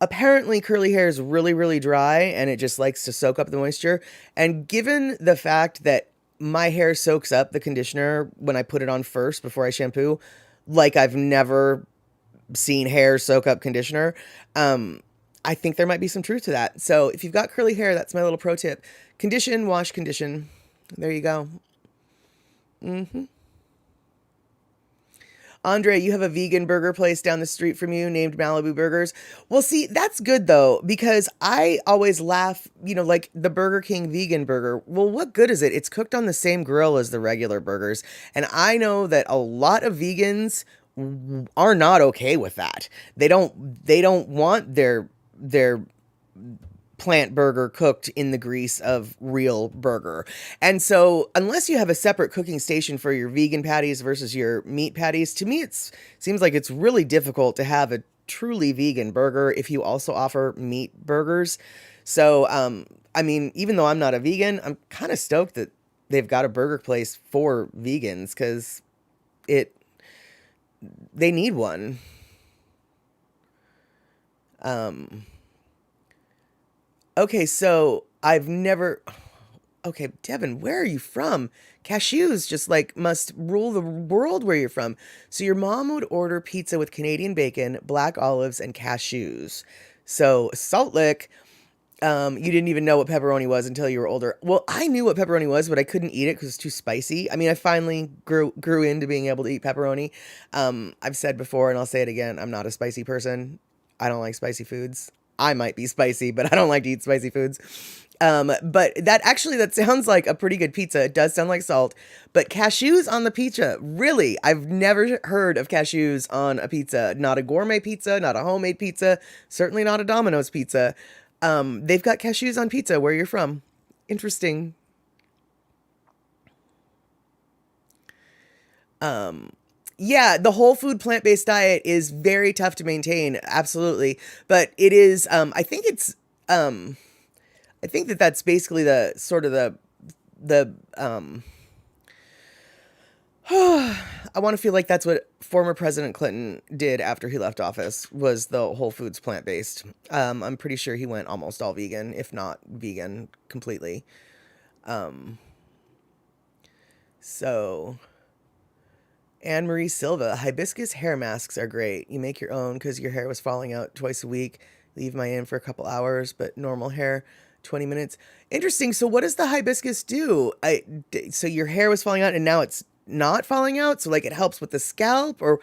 S1: Apparently, curly hair is really, really dry and it just likes to soak up the moisture. And given the fact that my hair soaks up the conditioner when I put it on first before I shampoo, like I've never seen hair soak up conditioner, I think there might be some truth to that. So if you've got curly hair, that's my little pro tip. Condition, wash, condition. There you go. Andre, you have a vegan burger place down the street from you named Malibu Burgers. Well, see, that's good though, because I always laugh, like the Burger King vegan burger. Well, what good is it? It's cooked on the same grill as the regular burgers. And I know that a lot of vegans are not okay with that. They don't want their plant burger cooked in the grease of real burger. And so unless you have a separate cooking station for your vegan patties versus your meat patties, to me it seems like it's really difficult to have a truly vegan burger if you also offer meat burgers. So I mean, even though I'm not a vegan, I'm kind of stoked that they've got a burger place for vegans because they need one. Okay, so I've never. Okay, Devin, where are you from? Cashews just like must rule the world where you're from. So your mom would order pizza with Canadian bacon, black olives, and cashews. So Salt Lick, you didn't even know what pepperoni was until you were older. Well, I knew what pepperoni was, but I couldn't eat it because it's too spicy. I mean, I finally grew into being able to eat pepperoni. I've said before, and I'll say it again, I'm not a spicy person. I don't like spicy foods. I might be spicy, but I don't like to eat spicy foods. But that sounds like a pretty good pizza. It does sound like salt, but cashews on the pizza, really? I've never heard of cashews on a pizza. Not a gourmet pizza, not a homemade pizza, certainly not a Domino's pizza. They've got cashews on pizza where you're from. Interesting. Yeah, the whole food plant-based diet is very tough to maintain, absolutely. But it is, I think that that's basically the sort of the I want to feel like that's what former President Clinton did after he left office was the Whole Foods plant-based. I'm pretty sure he went almost all vegan, if not vegan completely. So Anne Marie Silva, hibiscus hair masks are great. You make your own because your hair was falling out twice a week. Leave mine in for a couple hours, but normal hair, 20 minutes. Interesting. So what does the hibiscus do? So your hair was falling out and now it's not falling out. So like it helps with the scalp or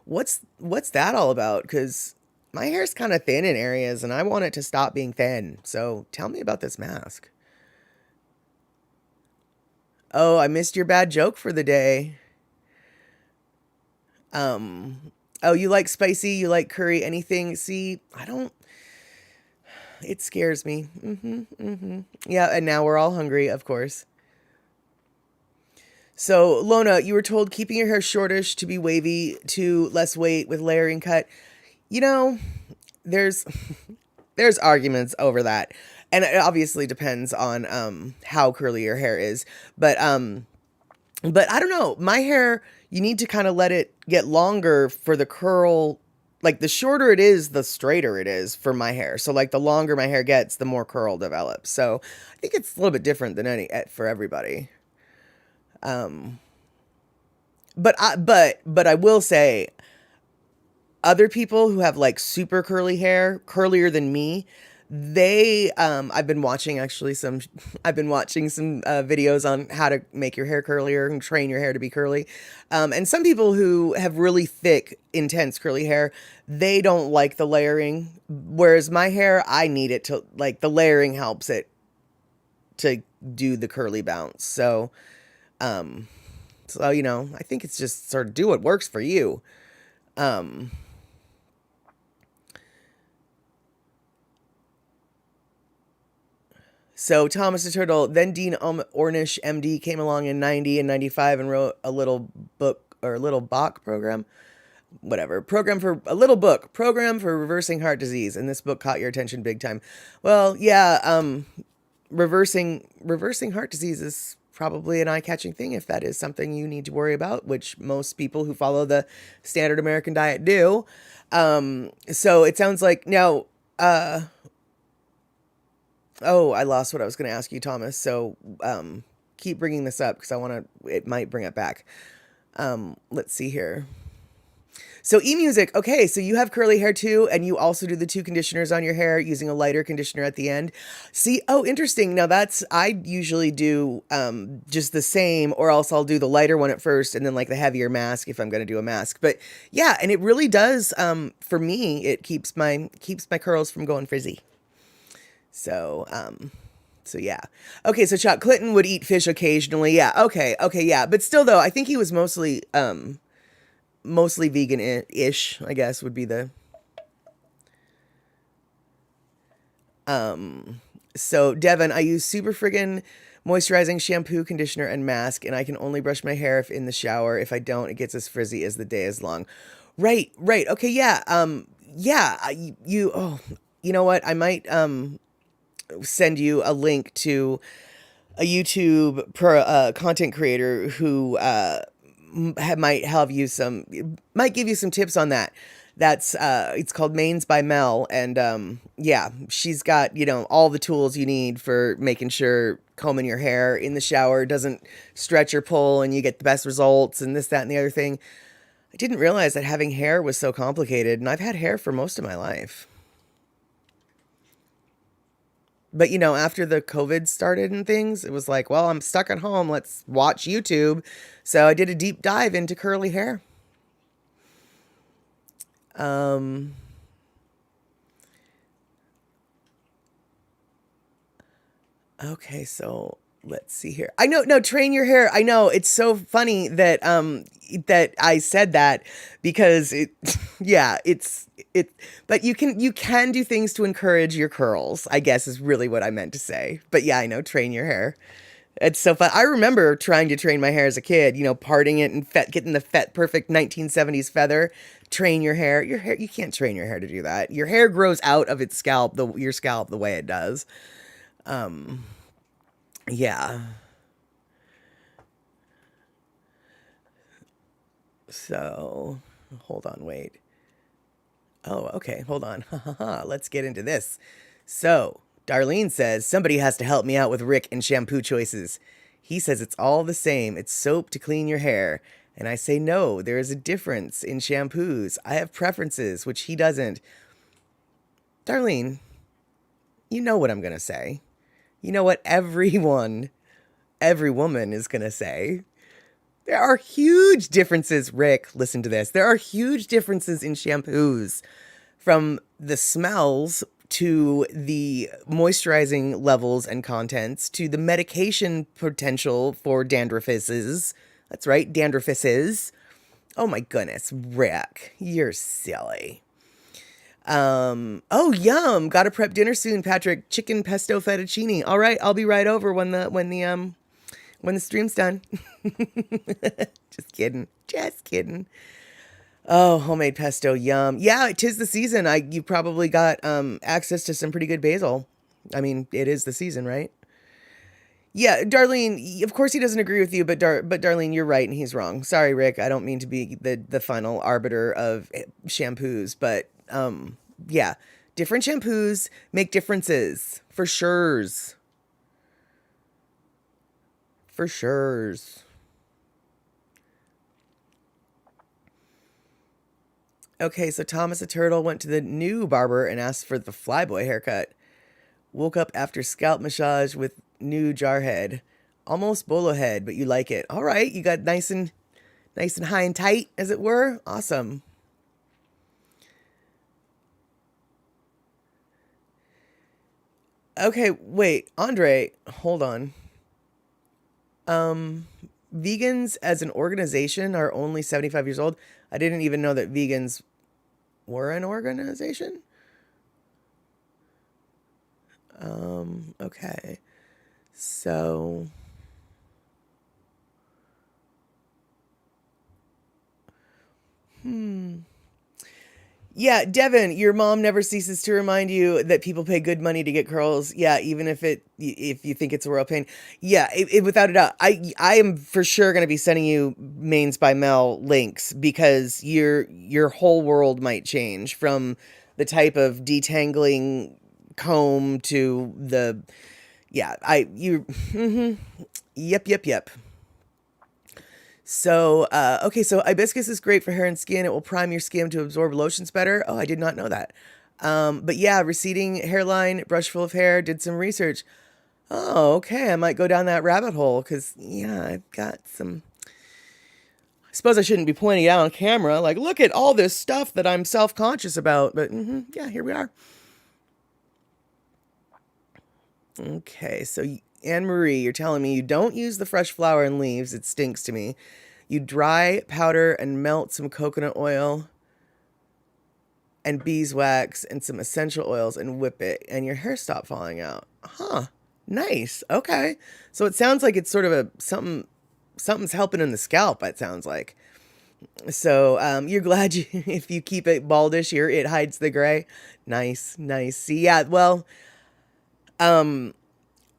S1: what's that all about? Because my hair's kind of thin in areas and I want it to stop being thin. So tell me about this mask. Oh, I missed your bad joke for the day. Oh, you like spicy, you like curry, anything. See, it scares me. Yeah, and now we're all hungry, of course. So, Lona, you were told keeping your hair shortish to be wavy to less weight with layering cut. You know, there's there's arguments over that. And it obviously depends on how curly your hair is. But I don't know. My hair, you need to kind of let it get longer for the curl. Like the shorter it is, the straighter it is for my hair. So like the longer my hair gets, the more curl develops. So I think it's a little bit different than for everybody. But I will say other people who have like super curly hair, curlier than me, I've been watching actually some, I've been watching some videos on how to make your hair curlier and train your hair to be curly. And some people who have really thick, intense curly hair, they don't like the layering. Whereas my hair, I need it to, like, the layering helps it to do the curly bounce. So, I think it's just sort of do what works for you. Um, So Thomas the Turtle, then Dean Ornish, MD, came along in 90 and 95 and wrote a little book, or a little Bach program, whatever, program for reversing heart disease. And this book caught your attention big time. Well, yeah, reversing heart disease is probably an eye-catching thing if that is something you need to worry about, which most people who follow the standard American diet do. So it sounds like now, oh, I lost what I was going to ask you, Thomas. So, keep bringing this up because it might bring it back. Let's see here. So eMusic, okay, so you have curly hair too, and you also do the two conditioners on your hair using a lighter conditioner at the end. See, oh, interesting. Now I usually do just the same, or else I'll do the lighter one at first and then like the heavier mask if I'm going to do a mask. But yeah, and it really does, for me, it keeps my curls from going frizzy. So yeah. Okay, so Chuck Clinton would eat fish occasionally. Yeah, okay, yeah. But still though, I think he was mostly vegan-ish, I guess would be the so Devin, I use super friggin' moisturizing shampoo, conditioner, and mask, and I can only brush my hair if in the shower. If I don't, it gets as frizzy as the day is long. Right. Okay, yeah. You know what? I might send you a link to a YouTube content creator who might give you some tips on that. That's it's called Manes by Mell, and yeah, she's got all the tools you need for making sure combing your hair in the shower doesn't stretch or pull, and you get the best results, and this, that, and the other thing. I didn't realize that having hair was so complicated, and I've had hair for most of my life. But, after the COVID started and things, it was like, well, I'm stuck at home. Let's watch YouTube. So I did a deep dive into curly hair. Okay, so let's see here. I know, no, train your hair. I know it's so funny that that I said that because yeah, but you can do things to encourage your curls, I guess is really what I meant to say. But yeah, I know, train your hair. It's so fun. I remember trying to train my hair as a kid, parting it and getting the perfect 1970s feather. Train your hair. You can't train your hair to do that. Your hair grows out of its scalp, your scalp the way it does. Yeah. So, hold on, wait. Oh, okay, hold on. Let's get into this. So, Darlene says, somebody has to help me out with Rick and shampoo choices. He says it's all the same. It's soap to clean your hair. And I say, no, there is a difference in shampoos. I have preferences, which he doesn't. Darlene, you know what I'm going to say. You know what every woman is going to say. There are huge differences, Rick, listen to this. There are huge differences in shampoos, from the smells to the moisturizing levels and contents to the medication potential for dandruffuses. That's right, dandruffuses. Oh my goodness, Rick, you're silly. Oh, yum. Gotta prep dinner soon, Patrick. Chicken pesto fettuccine. All right, I'll be right over when the stream's done. Just kidding. Oh, homemade pesto, yum. Yeah, 'tis the season. You probably got access to some pretty good basil. I mean, it is the season, right? Yeah, Darlene, of course he doesn't agree with you, but Darlene, you're right and he's wrong. Sorry, Rick, I don't mean to be the final arbiter of shampoos, but yeah, different shampoos make differences, for sures. For sures. Okay, so Thomas the Turtle went to the new barber and asked for the flyboy haircut. Woke up after scalp massage with new jar head. Almost bolo head, but you like it. All right, you got nice and high and tight, as it were. Awesome. Okay, wait, Andre, hold on. Vegans as an organization are only 75 years old. I didn't even know that vegans were an organization. Okay. So, yeah, Devin, your mom never ceases to remind you that people pay good money to get curls. Yeah, even if you think it's a royal pain. Yeah, without a doubt. I am for sure going to be sending you Manes by Mell links because your whole world might change from the type of detangling comb to the yeah, I you yep. So, okay, so hibiscus is great for hair and skin. It will prime your skin to absorb lotions better. Oh, I did not know that. But yeah, receding hairline, brush full of hair, did some research. Oh, okay, I might go down that rabbit hole because, yeah, I've got some. I suppose I shouldn't be pointing it out on camera. Like, look at all this stuff that I'm self conscious about. But yeah, here we are. Okay, so Anne Marie, you're telling me you don't use the fresh flower and leaves. It stinks to me. You dry, powder, and melt some coconut oil and beeswax and some essential oils and whip it, and your hair stop falling out. Huh. Nice. Okay. So it sounds like it's sort of a something's helping in the scalp. It sounds like. So you're glad if you keep it baldish, it hides the gray. Nice, nice. See, yeah. Well,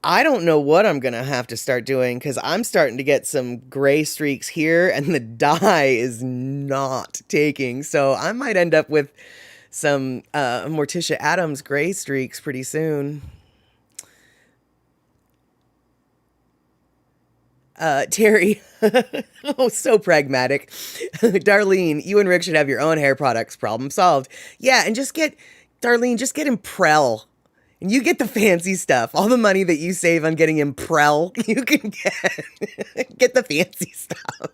S1: I don't know what I'm going to have to start doing because I'm starting to get some gray streaks here and the dye is not taking. So I might end up with some Morticia Adams gray streaks pretty soon. Terry, oh, so pragmatic. Darlene, you and Rick should have your own hair products. Problem solved. Yeah, and Darlene, just get him Prell. And you get the fancy stuff. All the money that you save on getting him Prell, you can get the fancy stuff.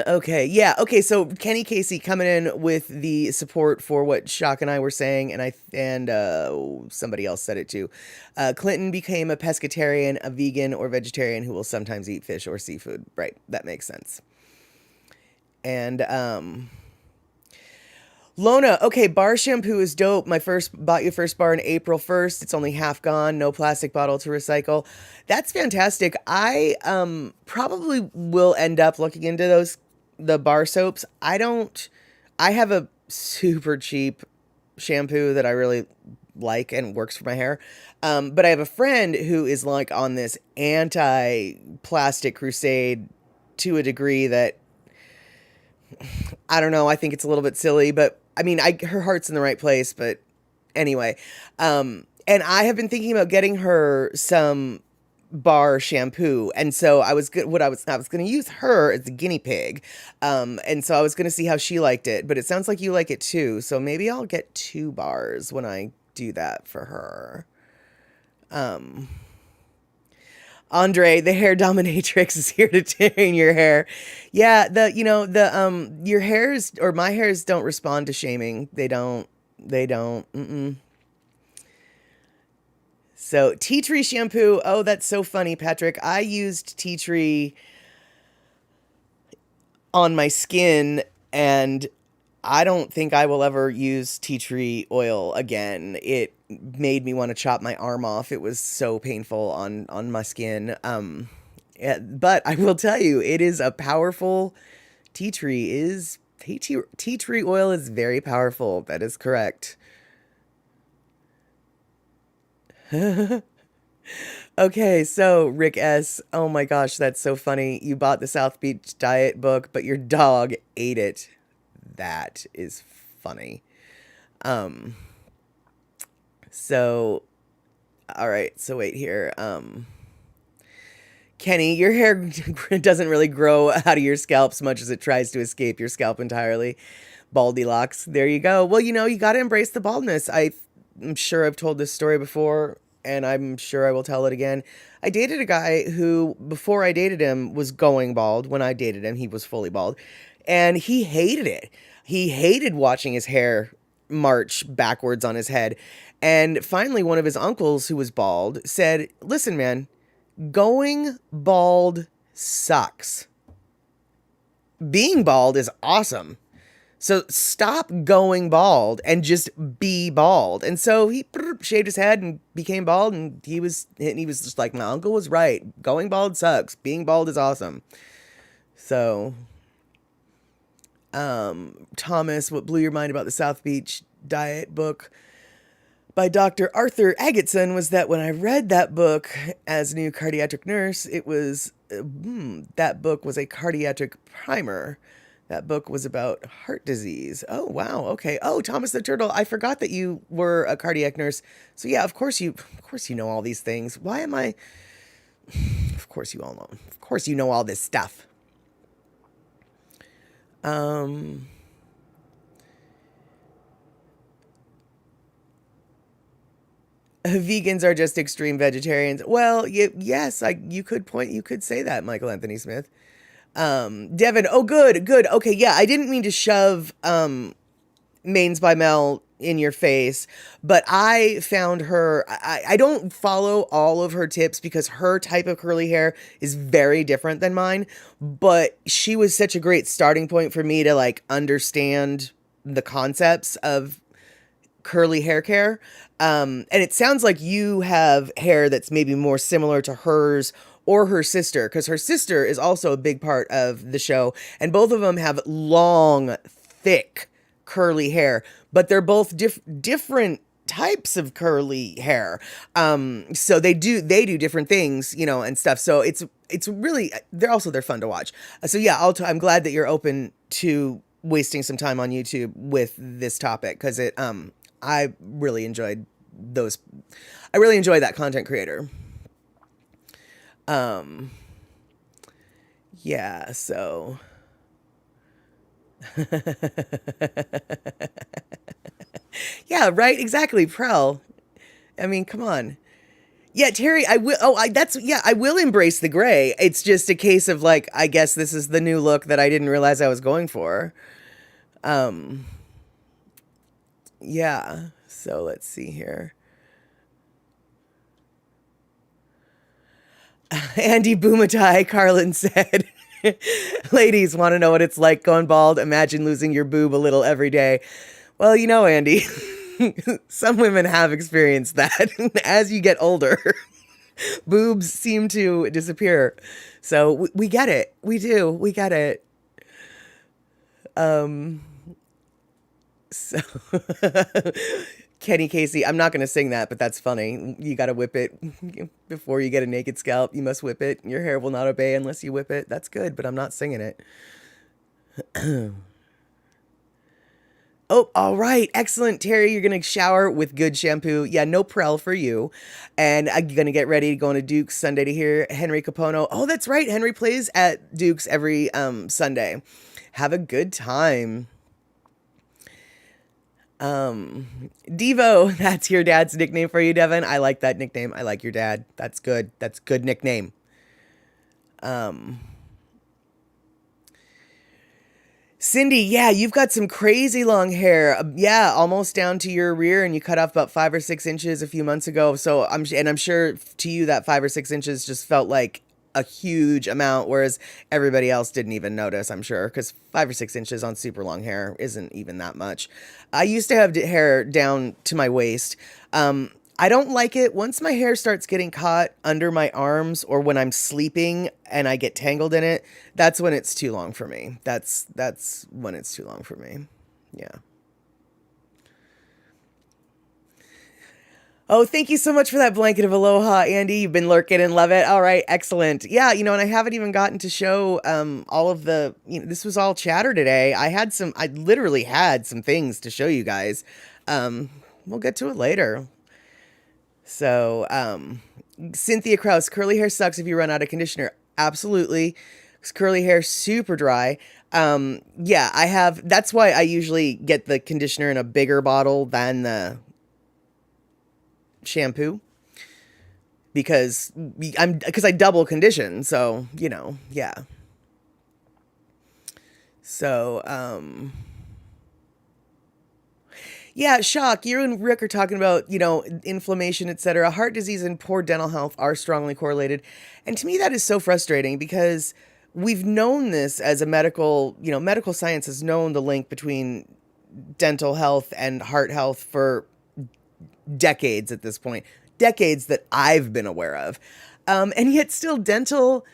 S1: Okay, yeah, okay. So Kenny Casey coming in with the support for what Shock and I were saying, and somebody else said it too. Clinton became a pescatarian, a vegan, or vegetarian who will sometimes eat fish or seafood. Right, that makes sense. And Lona, okay, bar shampoo is dope. Bought your first bar on April 1st. It's only half gone. No plastic bottle to recycle. That's fantastic. I probably will end up looking into the bar soaps. I have a super cheap shampoo that I really like and works for my hair. But I have a friend who is like on this anti-plastic crusade to a degree that I don't know. I think it's a little bit silly, but I mean, her heart's in the right place. But anyway, and I have been thinking about getting her some bar shampoo, and so I was good. I was going to use her as a guinea pig, and so I was going to see how she liked it. But it sounds like you like it too, so maybe I'll get 2 bars when I do that for her. Andre, the hair dominatrix is here to tame your hair. Yeah, your hairs or my hairs don't respond to shaming. They don't. So tea tree shampoo. Oh, that's so funny, Patrick. I used tea tree on my skin and I don't think I will ever use tea tree oil again. It made me want to chop my arm off. It was so painful on my skin. Yeah, but I will tell you, it is a powerful tea tree tea tree oil is very powerful. That is correct. Okay, so Rick S. Oh my gosh, that's so funny. You bought the South Beach diet book, but your dog ate it. That is funny. So, all right. So wait here. Kenny, your hair doesn't really grow out of your scalp so much as it tries to escape your scalp entirely. Baldilocks. There you go. Well, you got to embrace the baldness. I'm sure I've told this story before, and I'm sure I will tell it again. I dated a guy who, before I dated him, was going bald. When I dated him, he was fully bald, and he hated it. He hated watching his hair march backwards on his head. And finally, one of his uncles, who was bald, said, "Listen, man, going bald sucks. Being bald is awesome. So stop going bald and just be bald." And so he shaved his head and became bald, and he was just like, my uncle was right. Going bald sucks. Being bald is awesome. So, Thomas, what blew your mind about the South Beach diet book by Dr. Arthur Agattson was that when I read that book as a new cardiac nurse, it was, that book was a cardiac primer. That book was about heart disease. Oh, wow. Okay. Oh, Thomas the Turtle. I forgot that you were a cardiac nurse. So yeah, of course you know all these things. Why am I? Of course you all know. Of course you know all this stuff. Vegans are just extreme vegetarians. Well, yes, you could say that, Michael Anthony Smith. Devin, oh, good. Okay, yeah, I didn't mean to shove Manes by Mel in your face, but I found her, I don't follow all of her tips because her type of curly hair is very different than mine, but she was such a great starting point for me to like understand the concepts of curly hair care. And it sounds like you have hair that's maybe more similar to hers or her sister, because her sister is also a big part of the show, and both of them have long, thick, curly hair, but they're both different types of curly hair. So they do different things, and stuff. So it's really, they're fun to watch. So yeah, I'm glad that you're open to wasting some time on YouTube with this topic, because I really enjoyed those. I really enjoyed that content creator. Yeah, so. Yeah, right, exactly, Prell. I mean, come on. Yeah, Terry, I will embrace the gray. It's just a case of like, I guess this is the new look that I didn't realize I was going for. Yeah, so let's see here. Andy Boomatai, Carlin said, ladies want to know what it's like going bald. Imagine losing your boob a little every day. Well, Andy, some women have experienced that. As you get older, boobs seem to disappear. So we get it. We do. We get it. So Kenny Casey, I'm not going to sing that, but that's funny. You got to whip it before you get a naked scalp. You must whip it. Your hair will not obey unless you whip it. That's good, but I'm not singing it. Oh, all right. Excellent. Terry, you're going to shower with good shampoo. Yeah, no Prell for you. And I'm going to get ready to go to Duke's Sunday to hear Henry Capono. Oh, that's right. Henry plays at Duke's every Sunday. Have a good time. Devo, that's your dad's nickname for you, Devin. I like that nickname. I like your dad. That's good. That's good nickname. Cindy, yeah, you've got some crazy long hair. Yeah, almost down to your rear, and you cut off about 5 or 6 inches a few months ago. So I'm sure to you that 5 or 6 inches just felt like a huge amount, whereas everybody else didn't even notice, I'm sure, because 5 or 6 inches on super long hair isn't even that much. I used to have hair down to my waist. I don't like it once my hair starts getting caught under my arms, or when I'm sleeping and I get tangled in it. That's when it's too long for me. That's when it's too long for me. Yeah. Oh, thank you so much for that blanket of aloha, Andy. You've been lurking and love it. All right, excellent. Yeah, and I haven't even gotten to show all of the, this was all chatter today. I literally had some things to show you guys. We'll get to it later. So, Cynthia Kraus, curly hair sucks if you run out of conditioner. Absolutely. Curly hair, super dry. Yeah, I have. That's why I usually get the conditioner in a bigger bottle than the shampoo because I double condition. So, yeah. So, yeah, shock. You and Rick are talking about, inflammation, etc. Heart disease and poor dental health are strongly correlated. And to me, that is so frustrating because we've known this as a medical science has known the link between dental health and heart health for decades at this point, decades that I've been aware of. And yet still dental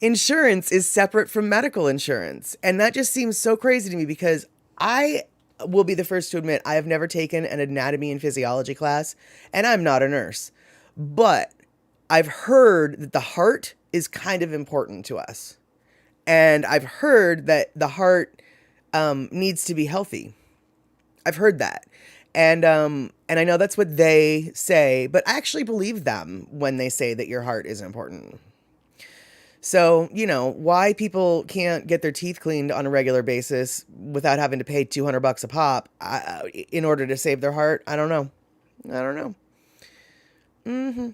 S1: insurance is separate from medical insurance. And that just seems so crazy to me because I will be the first to admit I have never taken an anatomy and physiology class, and I'm not a nurse. But I've heard that the heart is kind of important to us. And I've heard that the heart needs to be healthy. I've heard that. And I know that's what they say, but I actually believe them when they say that your heart is important. So, why people can't get their teeth cleaned on a regular basis without having to pay $200 a pop in order to save their heart, I don't know. I don't know.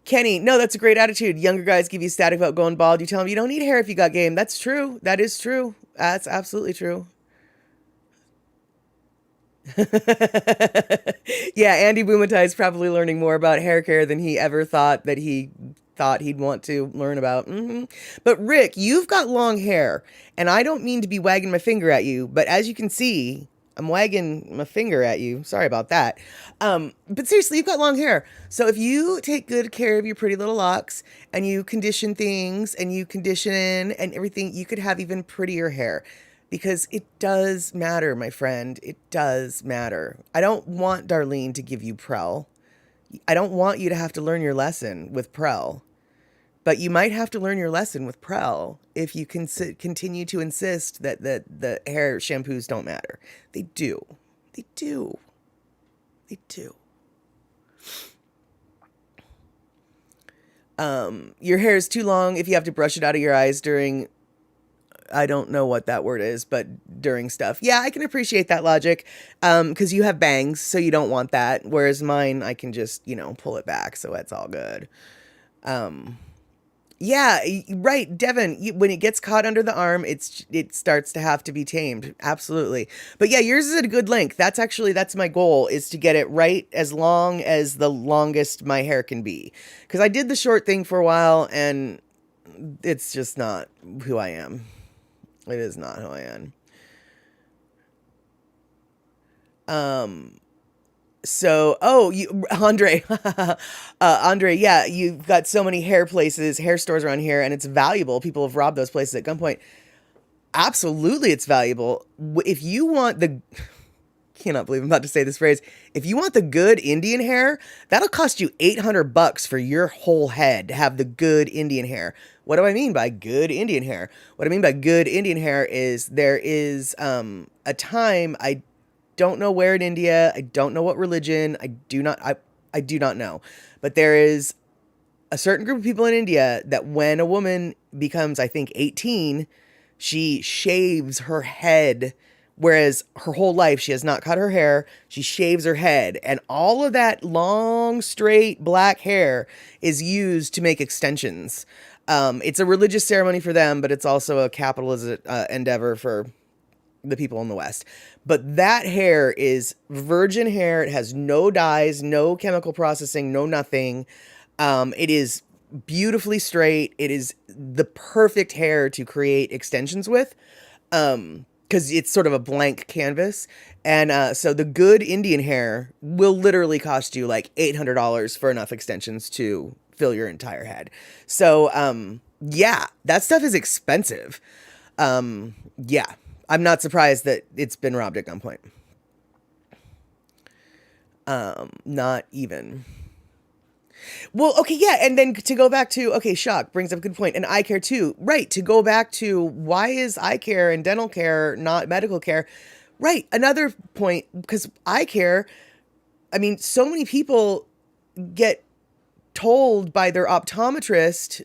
S1: Kenny, no, that's a great attitude. Younger guys give you static about going bald. You tell them you don't need hair if you got game. That's true. That is true. That's absolutely true. Yeah, Andy Bumatai is probably learning more about hair care than he ever thought he'd want to learn about. But Rick, you've got long hair, and I don't mean to be wagging my finger at you, but as you can see, I'm wagging my finger at you. Sorry about that. But seriously, you've got long hair. So if you take good care of your pretty little locks and you condition things and you condition and everything, you could have even prettier hair. Because it does matter, my friend. It does matter. I don't want Darlene to give you Prell. I don't want you to have to learn your lesson with Prell. But you might have to learn your lesson with Prell if you can continue to insist that the hair shampoos don't matter. They do. They do. They do. Your hair is too long if you have to brush it out of your eyes during, I don't know what that word is, but during stuff. Yeah, I can appreciate that logic. Because you have bangs, so you don't want that. Whereas mine, I can just, pull it back, so it's all good. Yeah, right, Devin. When it gets caught under the arm, it starts to have to be tamed. Absolutely. But yeah, yours is at a good length. That's my goal, is to get it right as long as the longest my hair can be. Because I did the short thing for a while, and it's just not who I am. It is not who I am. So, Andre, Andre, yeah, you've got so many hair stores around here, and it's valuable. People have robbed those places at gunpoint. Absolutely, it's valuable. If you want cannot believe I'm about to say this phrase. If you want the good Indian hair, that'll cost you $800 for your whole head to have the good Indian hair. What do I mean by good Indian hair? What I mean by good Indian hair is there is a time, I don't know where in India, I don't know what religion, I do not know. But there is a certain group of people in India that when a woman becomes, I think, 18, she shaves her head, whereas her whole life she has not cut her hair. She shaves her head, and all of that long, straight, black hair is used to make extensions. It's a religious ceremony for them, but it's also a capitalist endeavor for the people in the West. But that hair is virgin hair. It has no dyes, no chemical processing, no nothing. It is beautifully straight. It is the perfect hair to create extensions with, because it's sort of a blank canvas. And so the good Indian hair will literally cost you like $800 for enough extensions to fill your entire head. So yeah, that stuff is expensive. Yeah. I'm not surprised that it's been robbed at gunpoint. Not even. Well, okay, yeah, and then to go back to, okay, shock brings up a good point, and eye care too. Right, to go back to why is eye care and dental care not medical care? Right, another point, because eye care, I mean, so many people get told by their optometrist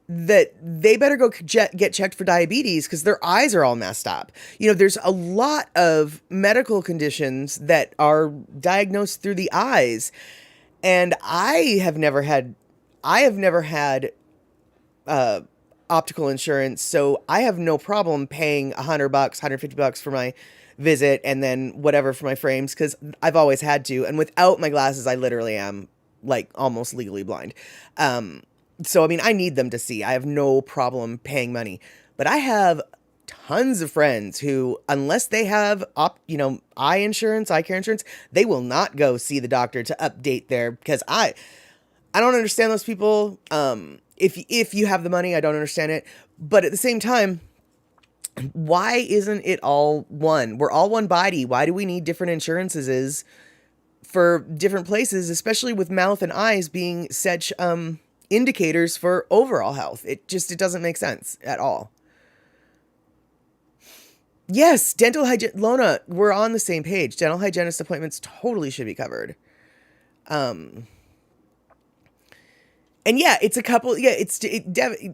S1: that they better go get checked for diabetes because their eyes are all messed up. There's a lot of medical conditions that are diagnosed through the eyes, and I have never had uh, optical insurance, so I have no problem paying $100, $150 for my visit, and then whatever for my frames because I've always had to. And without my glasses, I literally am like almost legally blind. So I mean, I need them to see. I have no problem paying money, but I have tons of friends who, unless they have eye care insurance, they will not go see the doctor to update their because I don't understand those people. If you have the money, I don't understand it. But at the same time, why isn't it all one? We're all one body. Why do we need different insurances for different places, especially with mouth and eyes being such indicators for overall health? It doesn't make sense at all. Yes, dental hygiene. Lona, we're on the same page. Dental hygienist appointments totally should be covered. And yeah, it's a couple. Yeah,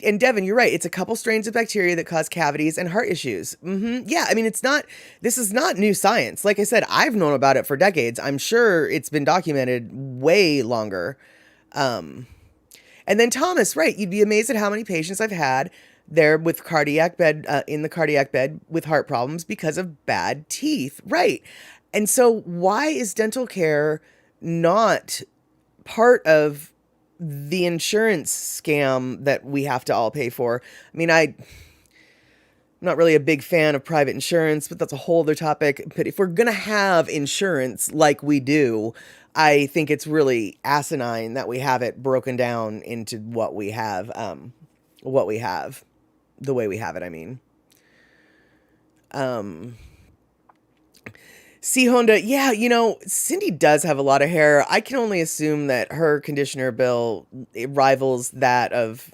S1: and Devin, you're right. It's a couple strains of bacteria that cause cavities and heart issues. Yeah, I mean, this is not new science. Like I said, I've known about it for decades. I'm sure it's been documented way longer. And then Thomas, right? You'd be amazed at how many patients I've had there with in the cardiac bed with heart problems because of bad teeth. Right. And so why is dental care not part of the insurance scam that we have to all pay for? I mean, I'm not really a big fan of private insurance, but that's a whole other topic. But if we're going to have insurance like we do, I think it's really asinine that we have it broken down into what we have, the way we have it, I mean. C Honda, yeah, Cindy does have a lot of hair. I can only assume that her conditioner bill rivals that of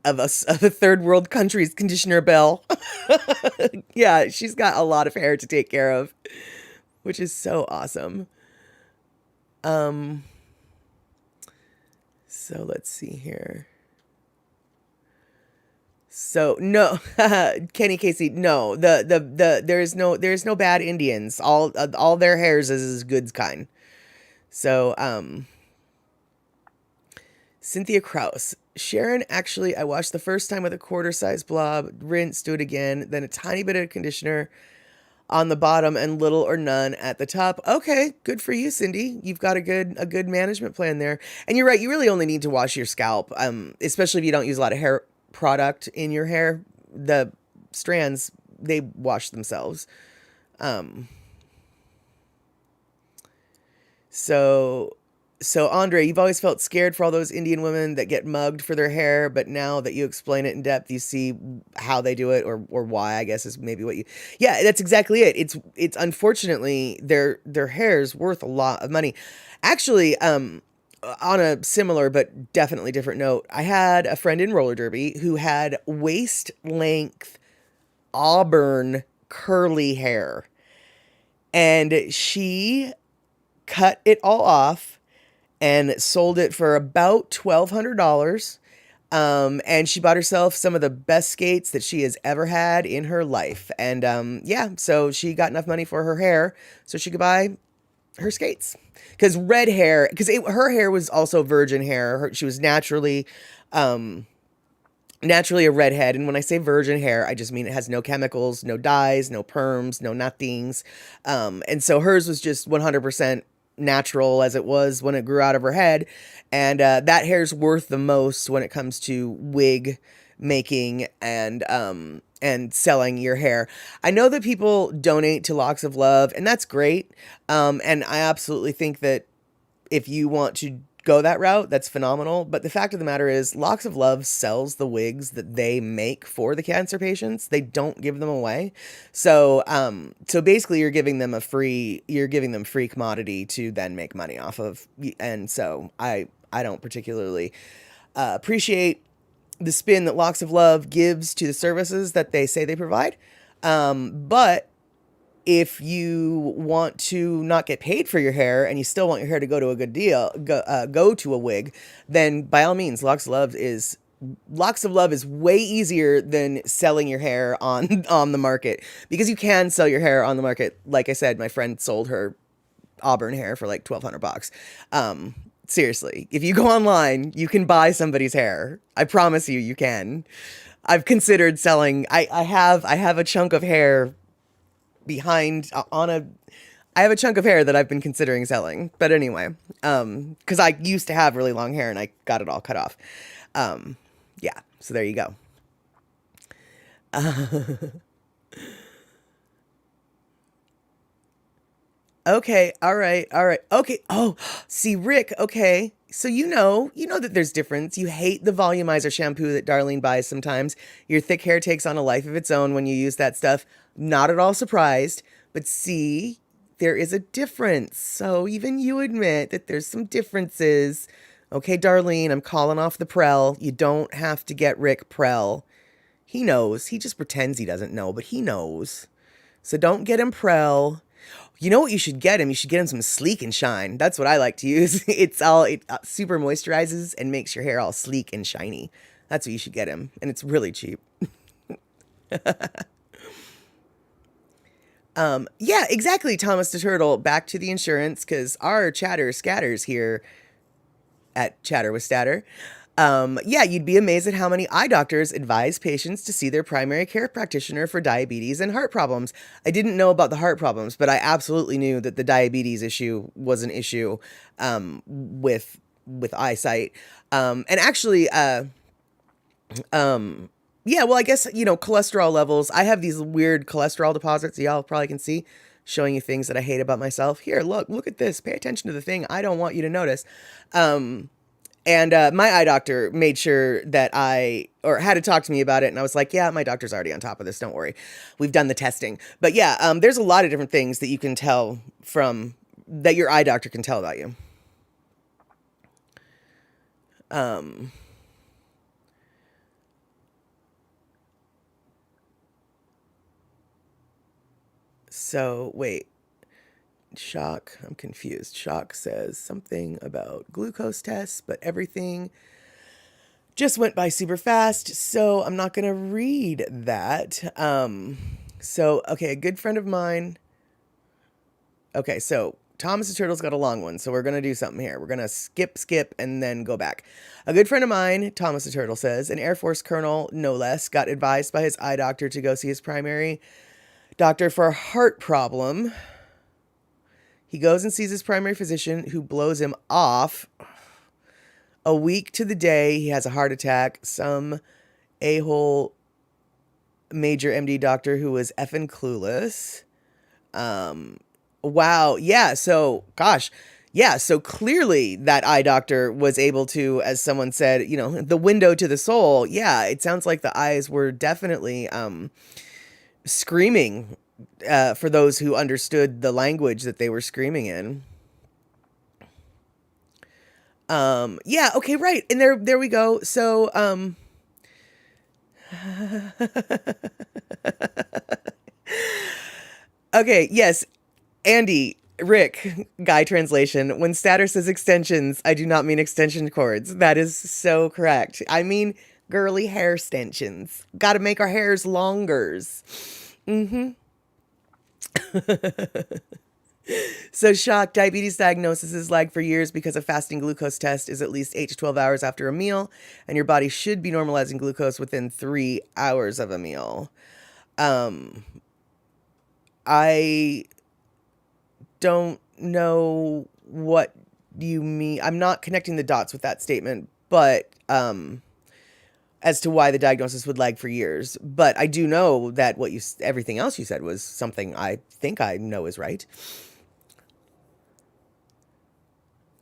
S1: a third world country's conditioner bill. Yeah, she's got a lot of hair to take care of, which is so awesome. So let's see here. So no, Kenny Casey, no, there's no bad Indians. All their hairs is good kind. So, Cynthia Kraus, Sharon, actually, I washed the first time with a quarter-size blob, rinsed, do it again, then a tiny bit of conditioner on the bottom and little or none at the top. Okay, good for you, Cindy. You've got a good management plan there. And you're right, you really only need to wash your scalp, especially if you don't use a lot of hair product in your hair. The strands, they wash themselves. So Andre, you've always felt scared for all those Indian women that get mugged for their hair, but now that you explain it in depth, you see how they do it, or why, I guess, is maybe what you. Yeah, that's exactly it. It's unfortunately their hair's worth a lot of money. Actually, on a similar but definitely different note, I had a friend in roller derby who had waist length auburn curly hair, and she cut it all off and sold it for about $1,200. And she bought herself some of the best skates that she has ever had in her life. And yeah, so she got enough money for her hair so she could buy her skates. Because her hair was also virgin hair. She was naturally a redhead. And when I say virgin hair, I just mean it has no chemicals, no dyes, no perms, no nothings. And so hers was just 100% natural as it was when it grew out of her head. And that hair's worth the most when it comes to wig making and selling your hair. I know that people donate to Locks of Love, and that's great. And I absolutely think that if you want to go that route, that's phenomenal. But the fact of the matter is, Locks of Love sells the wigs that they make for the cancer patients. They don't give them away. So basically you're giving them free commodity to then make money off of. And so I don't particularly appreciate the spin that Locks of Love gives to the services that they say they provide. But if you want to not get paid for your hair and you still want your hair to go to a good deal, go to a wig, then by all means, Locks of Love is Locks of Love is way easier than selling your hair on on the market, because you can sell your hair on the market. Like I said, my friend sold her auburn hair for like $1,200. Seriously, if you go online, you can buy somebody's hair. I promise you, you can. I've considered selling. I have a chunk of hair behind on a. I have a chunk of hair that I've been considering selling. But anyway, because I used to have really long hair and I got it all cut off. Yeah, so there you go. Okay, all right, all right. Okay. Oh, see, Rick, okay. So you know that there's difference. You hate the volumizer shampoo that Darlene buys sometimes. Your thick hair takes on a life of its own when you use that stuff. Not at all surprised, but see, there is a difference. So even you admit that there's some differences. Okay, Darlene, I'm calling off the Prell. You don't have to get Rick Prell. He knows. He just pretends he doesn't know, but he knows. So don't get him Prell. You know what you should get him? You should get him some Sleek and Shine. That's what I like to use. It super moisturizes and makes your hair all sleek and shiny. That's what you should get him, and it's really cheap. Yeah, exactly, Thomas the Turtle. Back to the insurance, because our chatter scatters here at Chatter with Statter. Yeah, you'd be amazed at how many eye doctors advise patients to see their primary care practitioner for diabetes and heart problems. I didn't know about the heart problems, but I absolutely knew that the diabetes issue was an issue with eyesight. And actually, yeah, well, I guess, cholesterol levels. I have these weird cholesterol deposits, y'all probably can see, showing you things that I hate about myself. Here, look at this. Pay attention to the thing I don't want you to notice. And my eye doctor made sure that or had to talk to me about it. And I was like, yeah, my doctor's already on top of this. Don't worry. We've done the testing. But yeah, there's a lot of different things that you can tell that your eye doctor can tell about you. So wait, Shock, I'm confused. Shock says something about glucose tests, but everything just went by super fast, so I'm not gonna read that. So okay, a good friend of mine. Okay, so Thomas the Turtle's got a long one, so we're gonna do something here. We're gonna skip, and then go back. A good friend of mine, Thomas the Turtle says, an Air Force colonel, no less, got advised by his eye doctor to go see his primary doctor for a heart problem. He goes and sees his primary physician, who blows him off. A week to the day, he has a heart attack. Some a-hole major MD doctor who was effing clueless. Wow. Yeah. So, gosh. Yeah. So clearly that eye doctor was able to, as someone said, the window to the soul. Yeah. It sounds like the eyes were definitely screaming for those who understood the language that they were screaming in. Yeah, okay, right. And there we go. So, okay, yes. Andy, Rick, Guy translation. When Statter says extensions, I do not mean extension cords. That is so correct. I mean girly hair extensions. Got to make our hairs longers. Mm-hmm. So Shock, diabetes diagnosis is lagged for years because a fasting glucose test is at least 8 to 12 hours after a meal, and your body should be normalizing glucose within 3 hours of a meal. I don't know what you mean. I'm not connecting the dots with that statement, but as to why the diagnosis would lag for years. But I do know that everything else you said was something I think I know is right.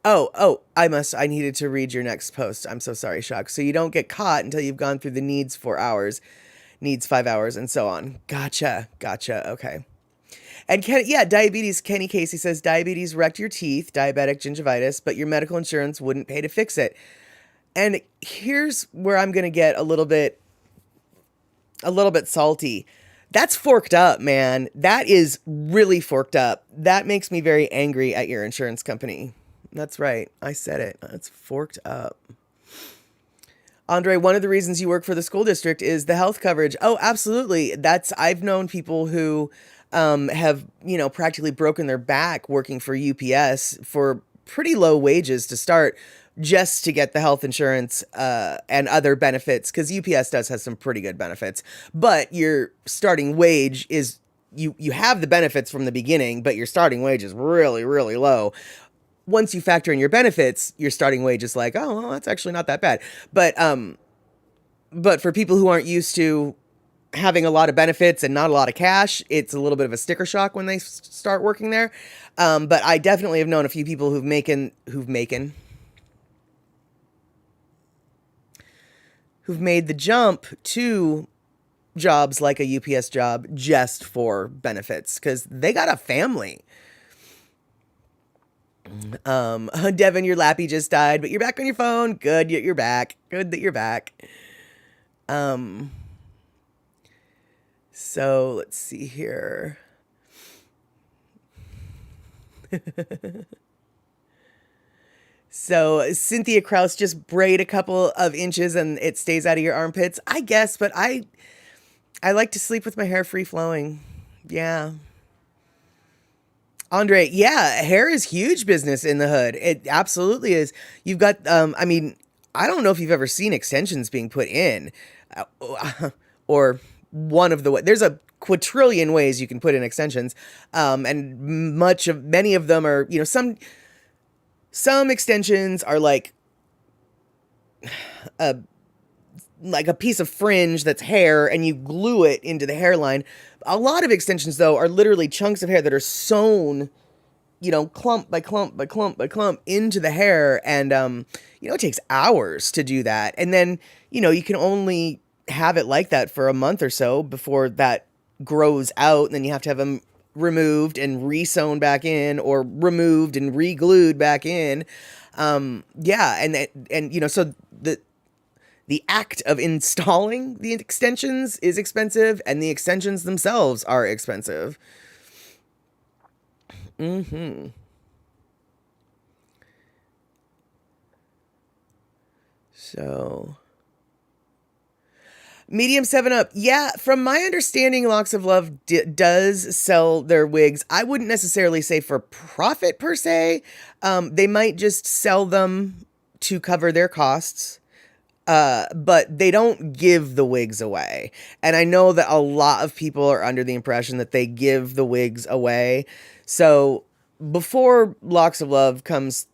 S1: Oh, I needed to read your next post. I'm so sorry, Shock. So you don't get caught until you've gone through the needs 4 hours, needs 5 hours, and so on. Gotcha. Okay. And diabetes, Kenny Casey says, diabetes wrecked your teeth, diabetic gingivitis, but your medical insurance wouldn't pay to fix it. And here's where I'm going to get a little bit salty. That's forked up, man. That is really forked up. That makes me very angry at your insurance company. That's right. I said it. It's forked up. Andre, one of the reasons you work for the school district is the health coverage. Oh, absolutely. I've known people who have, practically broken their back working for UPS for pretty low wages to start, just to get the health insurance and other benefits, because UPS does have some pretty good benefits. But your starting wage is, you have the benefits from the beginning, but your starting wage is really, really low. Once you factor in your benefits, your starting wage is like, oh, well, that's actually not that bad. But for people who aren't used to having a lot of benefits and not a lot of cash, it's a little bit of a sticker shock when they start working there. But I definitely have known a few people who've made the jump to jobs like a UPS job just for benefits, because they got a family. Devin, your lappy just died, but you're back on your phone. Good, you're back. Good that you're back. So let's see here. So Cynthia Kraus, just braid a couple of inches and it stays out of your armpits, I guess, but I like to sleep with my hair free flowing. Yeah. Andre, yeah, hair is huge business in the hood. It absolutely is. You've got, I don't know if you've ever seen extensions being put in, or one of there's a quadrillion ways you can put in extensions. And many of them are, some extensions are like a piece of fringe that's hair and you glue it into the hairline. A lot of extensions, though, are literally chunks of hair that are sewn, clump by clump by clump by clump into the hair. And, it takes hours to do that. And then, you can only have it like that for a month or so before that grows out. And then you have to have them removed and re-sewn back in, or removed and re-glued back in. So the act of installing the extensions is expensive, and the extensions themselves are expensive. So, Medium 7-Up. Yeah, from my understanding, Locks of Love does sell their wigs. I wouldn't necessarily say for profit per se. They might just sell them to cover their costs. But they don't give the wigs away. And I know that a lot of people are under the impression that they give the wigs away. So before Locks of Love comes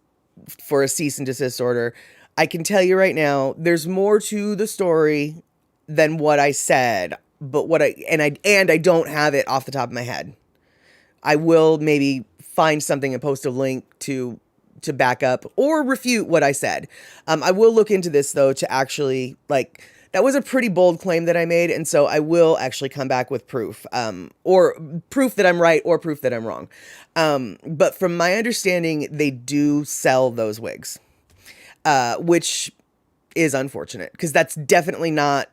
S1: for a cease and desist order, I can tell you right now, there's more to the story than what I said, but I don't have it off the top of my head. I will maybe find something and post a link to back up or refute what I said. I will look into this, though, to actually, that was a pretty bold claim that I made, and so I will actually come back with proof, or proof that I'm right or proof that I'm wrong. But from my understanding, they do sell those wigs, which is unfortunate, because that's definitely not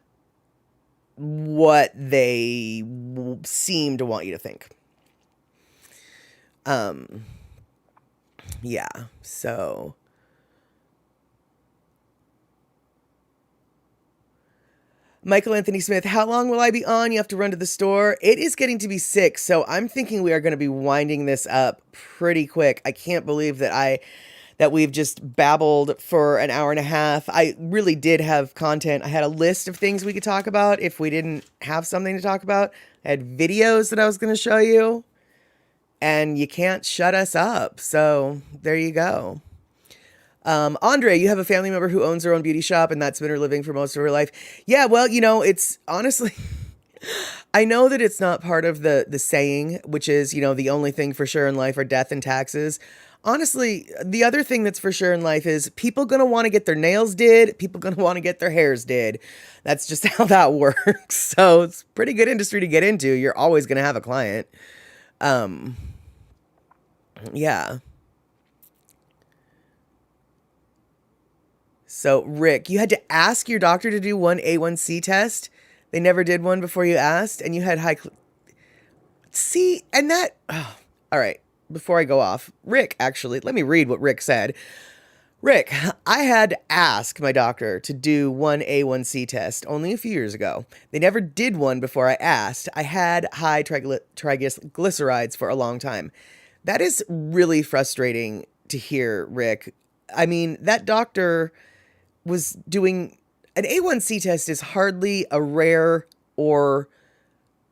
S1: what they seem to want you to think. Yeah, so Michael Anthony Smith, how long will I be on? You have to run to the store. It is getting to be 6, so I'm thinking we are going to be winding this up pretty quick. I can't believe that we've just babbled for an hour and a half. I really did have content. I had a list of things we could talk about if we didn't have something to talk about. I had videos that I was going to show you. And you can't shut us up. So there you go. Andre, you have a family member who owns her own beauty shop, and that's been her living for most of her life. Yeah, well, it's honestly, I know that it's not part of the saying, which is, the only thing for sure in life are death and taxes. Honestly, the other thing that's for sure in life is people going to want to get their nails did. People going to want to get their hairs did. That's just how that works. So it's a pretty good industry to get into. You're always going to have a client. Yeah. So, Rick, you had to ask your doctor to do one A1C test. They never did one before you asked, and you had see, and that... Oh, all right, before I go off, Rick, actually, let me read what Rick said. Rick, I had to ask my doctor to do one A1C test only a few years ago. They never did one before I asked. I had high triglycerides for a long time. That is really frustrating to hear, Rick. I mean, that doctor was doing an A1C test is hardly a rare or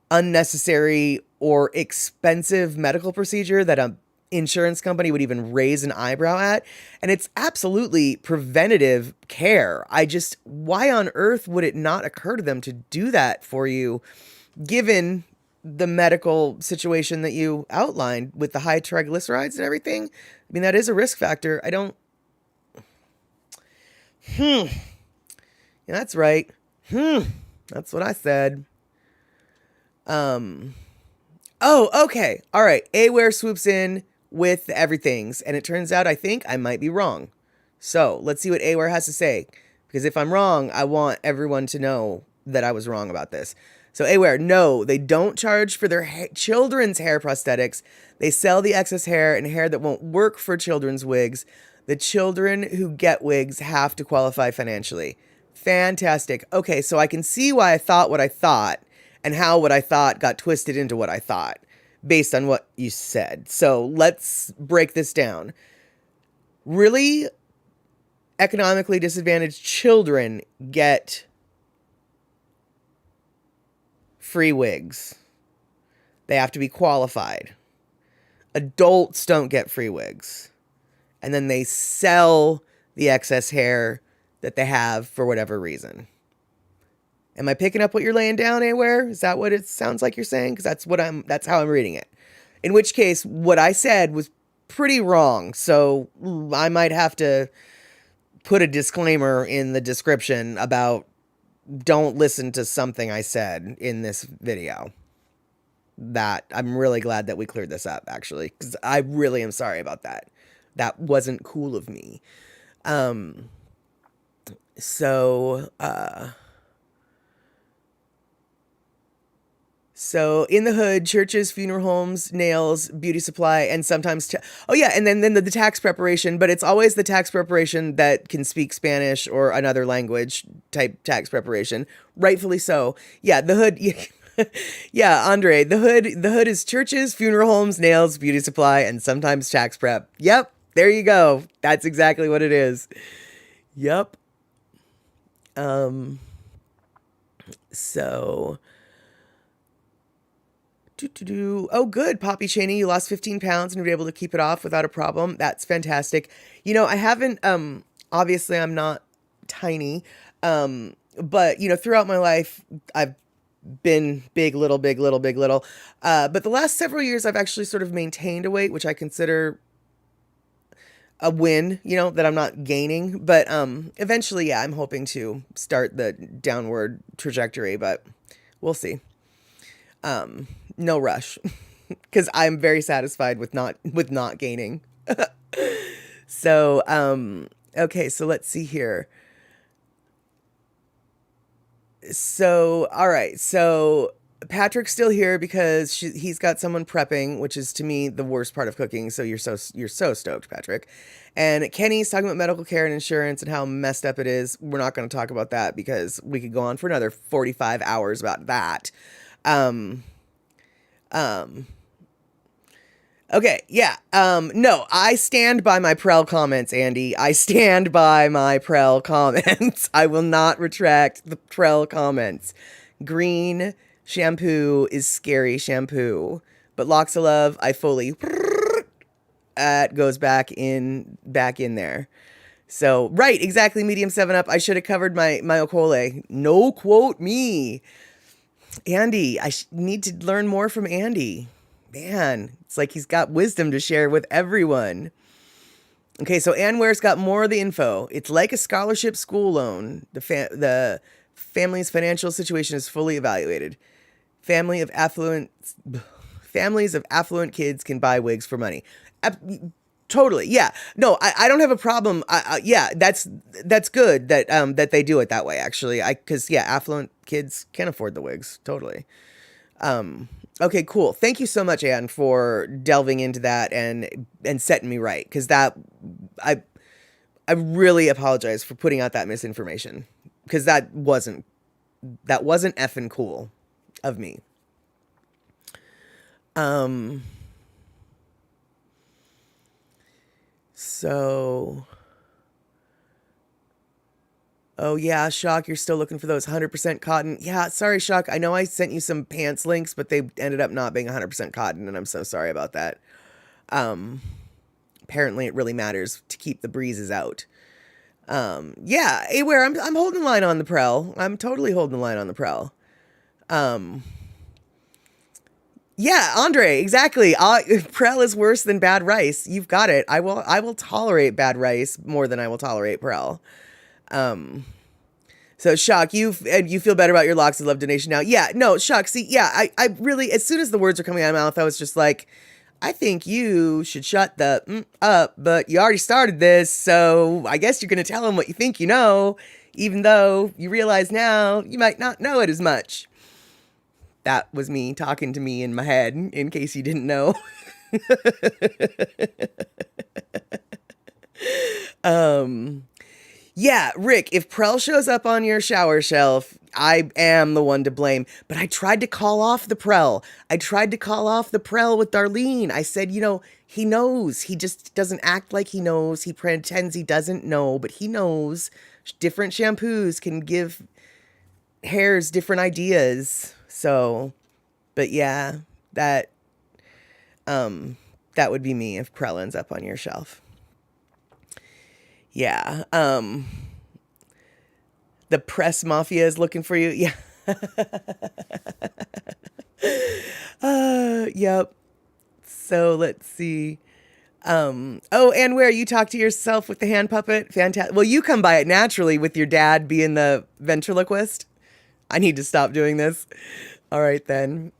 S1: unnecessary or expensive medical procedure that a insurance company would even raise an eyebrow at. And it's absolutely preventative care. Why on earth would it not occur to them to do that for you, given the medical situation that you outlined with the high triglycerides and everything? I mean, that is a risk factor. I don't. Yeah, that's right. That's what I said. Oh, okay. All right. Aware swoops in with the everythings, and it turns out I think I might be wrong. So let's see what Aware has to say. Because if I'm wrong, I want everyone to know that I was wrong about this. So Aware, no, they don't charge for their children's hair prosthetics. They sell the excess hair and hair that won't work for children's wigs. The children who get wigs have to qualify financially. Fantastic. Okay, so I can see why I thought what I thought and how what I thought got twisted into what I thought based on what you said. So let's break this down. Really economically disadvantaged children get free wigs. They have to be qualified. Adults don't get free wigs. And then they sell the excess hair that they have for whatever reason. Am I picking up what you're laying down, Aware? Is that what it sounds like you're saying? Because that's how I'm reading it. In which case, what I said was pretty wrong. So I might have to put a disclaimer in the description about don't listen to something I said in this video. That I'm really glad that we cleared this up, actually, because I really am sorry about that. That wasn't cool of me. So in the hood, churches, funeral homes, nails, beauty supply, and sometimes, and then the tax preparation, but it's always the tax preparation that can speak Spanish or another language type tax preparation. Rightfully so. Yeah, the hood. Yeah, Andre, the hood is churches, funeral homes, nails, beauty supply, and sometimes tax prep. Yep, there you go. That's exactly what it is. Yep. So... Oh, good, Poppy Cheney. You lost 15 pounds and were able to keep it off without a problem. That's fantastic. You know, I haven't, obviously I'm not tiny, but, you know, throughout my life, I've been big, little, big, little, big, little. But the last several years, I've actually sort of maintained a weight, which I consider a win, you know, that I'm not gaining. But eventually, yeah, I'm hoping to start the downward trajectory, but we'll see. No rush, because I'm very satisfied with not gaining. So, okay, so let's see here. So, all right, so Patrick's still here because he's got someone prepping, which is to me the worst part of cooking. So you're so stoked, Patrick. And Kenny's talking about medical care and insurance and how messed up it is. We're not going to talk about that because we could go on for another 45 hours about that. Okay, yeah. No, I stand by my Prell comments, Andy. I stand by my Prell comments. I will not retract the Prell comments. Green shampoo is scary shampoo, but Locks of Love, I fully goes back in there. So, right, exactly, medium 7-Up. I should have covered my Okole. No quote me. Andy, I need to learn more from Andy. Man, it's like he's got wisdom to share with everyone. Okay, so Ann Ware's got more of the info. It's like a scholarship school loan. The family's financial situation is fully evaluated. Families of affluent kids can buy wigs for money. Totally, yeah. No, I don't have a problem. Yeah, that's good that they do it that way. Actually, because affluent kids can afford the wigs. Totally. Okay, cool. Thank you so much, Anne, for delving into that and setting me right. Because I really apologize for putting out that misinformation, because that wasn't effing cool of me. So, oh yeah, Shock, you're still looking for those 100% cotton. Yeah, sorry, Shock. I know I sent you some pants links, but they ended up not being 100% cotton, and I'm so sorry about that. Apparently it really matters to keep the breezes out. Yeah, Aware, I'm holding the line on the Prell. I'm totally holding the line on the Prell. Yeah, Andre, exactly. Prell is worse than bad rice. You've got it. I will tolerate bad rice more than I will tolerate Prell. So Shock, you feel better about your locks of love donation now. Yeah, no, Shock, see, yeah, I really, as soon as the words were coming out of my mouth, I was just like, I think you should shut the up, but you already started this, so I guess you're going to tell him what you think you know, even though you realize now you might not know it as much. That was me talking to me in my head, in case you didn't know. Yeah, Rick, if Prell shows up on your shower shelf, I am the one to blame. But I tried to call off the Prell. I tried to call off the Prell with Darlene. I said, he knows. He just doesn't act like he knows. He pretends he doesn't know, but he knows. Different shampoos can give hairs different ideas. So, but yeah, that would be me if Prell ends up on your shelf. Yeah. The press mafia is looking for you. Yeah. Yep. So let's see. Oh, and where you talk to yourself with the hand puppet. Fantastic. Well, you come by it naturally with your dad being the ventriloquist. I need to stop doing this. All right, then.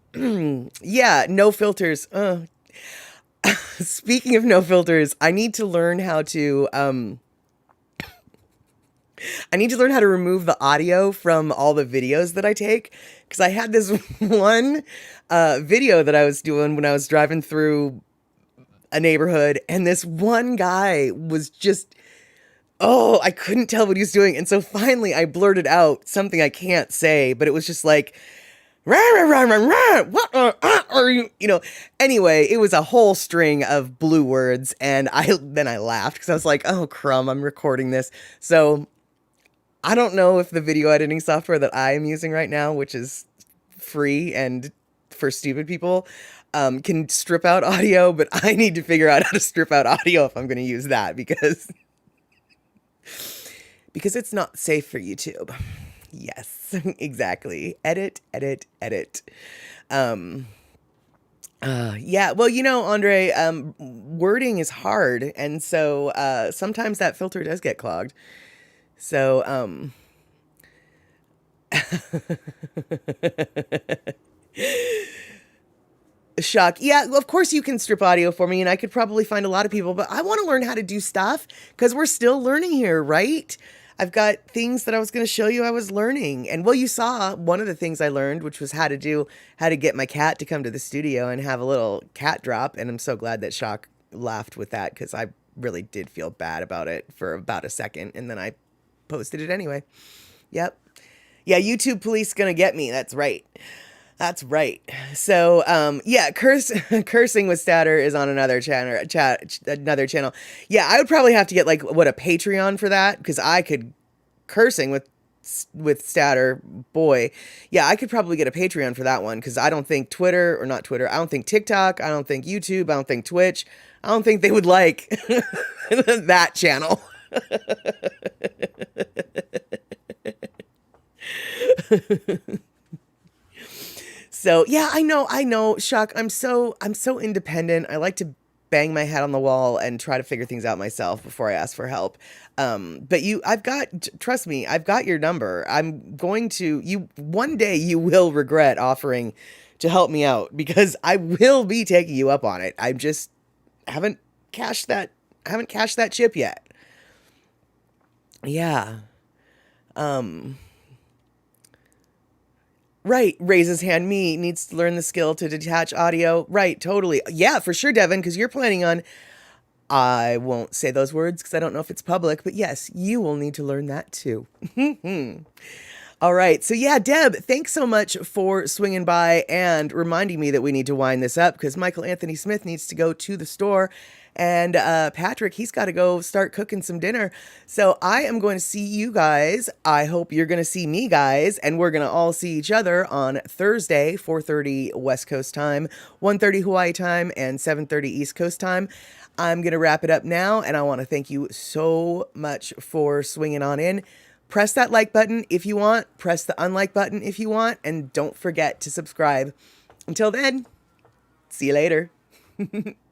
S1: Yeah, no filters. Speaking of no filters, I need to learn how to remove the audio from all the videos that I take, because I had this one video that I was doing when I was driving through a neighborhood, and this one guy was just, I couldn't tell what he was doing. And so finally I blurted out something I can't say, but it was just like, rah, rah, rah, rah, rah, what are you, anyway, it was a whole string of blue words. And then I laughed because I was like, oh crumb, I'm recording this. So I don't know if the video editing software that I am using right now, which is free and for stupid people, can strip out audio, but I need to figure out how to strip out audio if I'm going to use that, because it's not safe for YouTube. Yes, exactly. Edit, edit, edit. Yeah, well, Andre, wording is hard, and so sometimes that filter does get clogged. So, Shock. Yeah, of course you can strip audio for me, and I could probably find a lot of people, but I want to learn how to do stuff because we're still learning here, right? I've got things that I was going to show you I was learning. And well, you saw one of the things I learned, which was how to get my cat to come to the studio and have a little cat drop. And I'm so glad that Shock laughed with that, because I really did feel bad about it for about a second. And then I posted it anyway. Yep. Yeah, YouTube police gonna get me. That's right. That's right. So, yeah, cursing with Statter is on another channel. Yeah, I would probably have to get a Patreon for that, because I could cursing with Statter, boy. Yeah, I could probably get a Patreon for that one, because I don't think I don't think TikTok, I don't think YouTube, I don't think Twitch, I don't think they would like that channel. So yeah, I know, Shock. I'm so independent. I like to bang my head on the wall and try to figure things out myself before I ask for help. But trust me, I've got your number. One day you will regret offering to help me out, because I will be taking you up on it. I just haven't cashed that chip yet. Yeah. Right, raises hand. Me needs to learn the skill to detach audio. Right, totally. Yeah, for sure, Devin, because you're planning on I won't say those words because I don't know if it's public, but yes, you will need to learn that too. All right. So, yeah, Deb, thanks so much for swinging by and reminding me that we need to wind this up because Michael Anthony Smith needs to go to the store. And Patrick, he's got to go start cooking some dinner. So I am going to see you guys. I hope you're going to see me, guys. And we're going to all see each other on Thursday, 4:30 West Coast time, 1:30 Hawaii time, and 7:30 East Coast time. I'm going to wrap it up now. And I want to thank you so much for swinging on in. Press that like button if you want. Press the unlike button if you want. And don't forget to subscribe. Until then, see you later.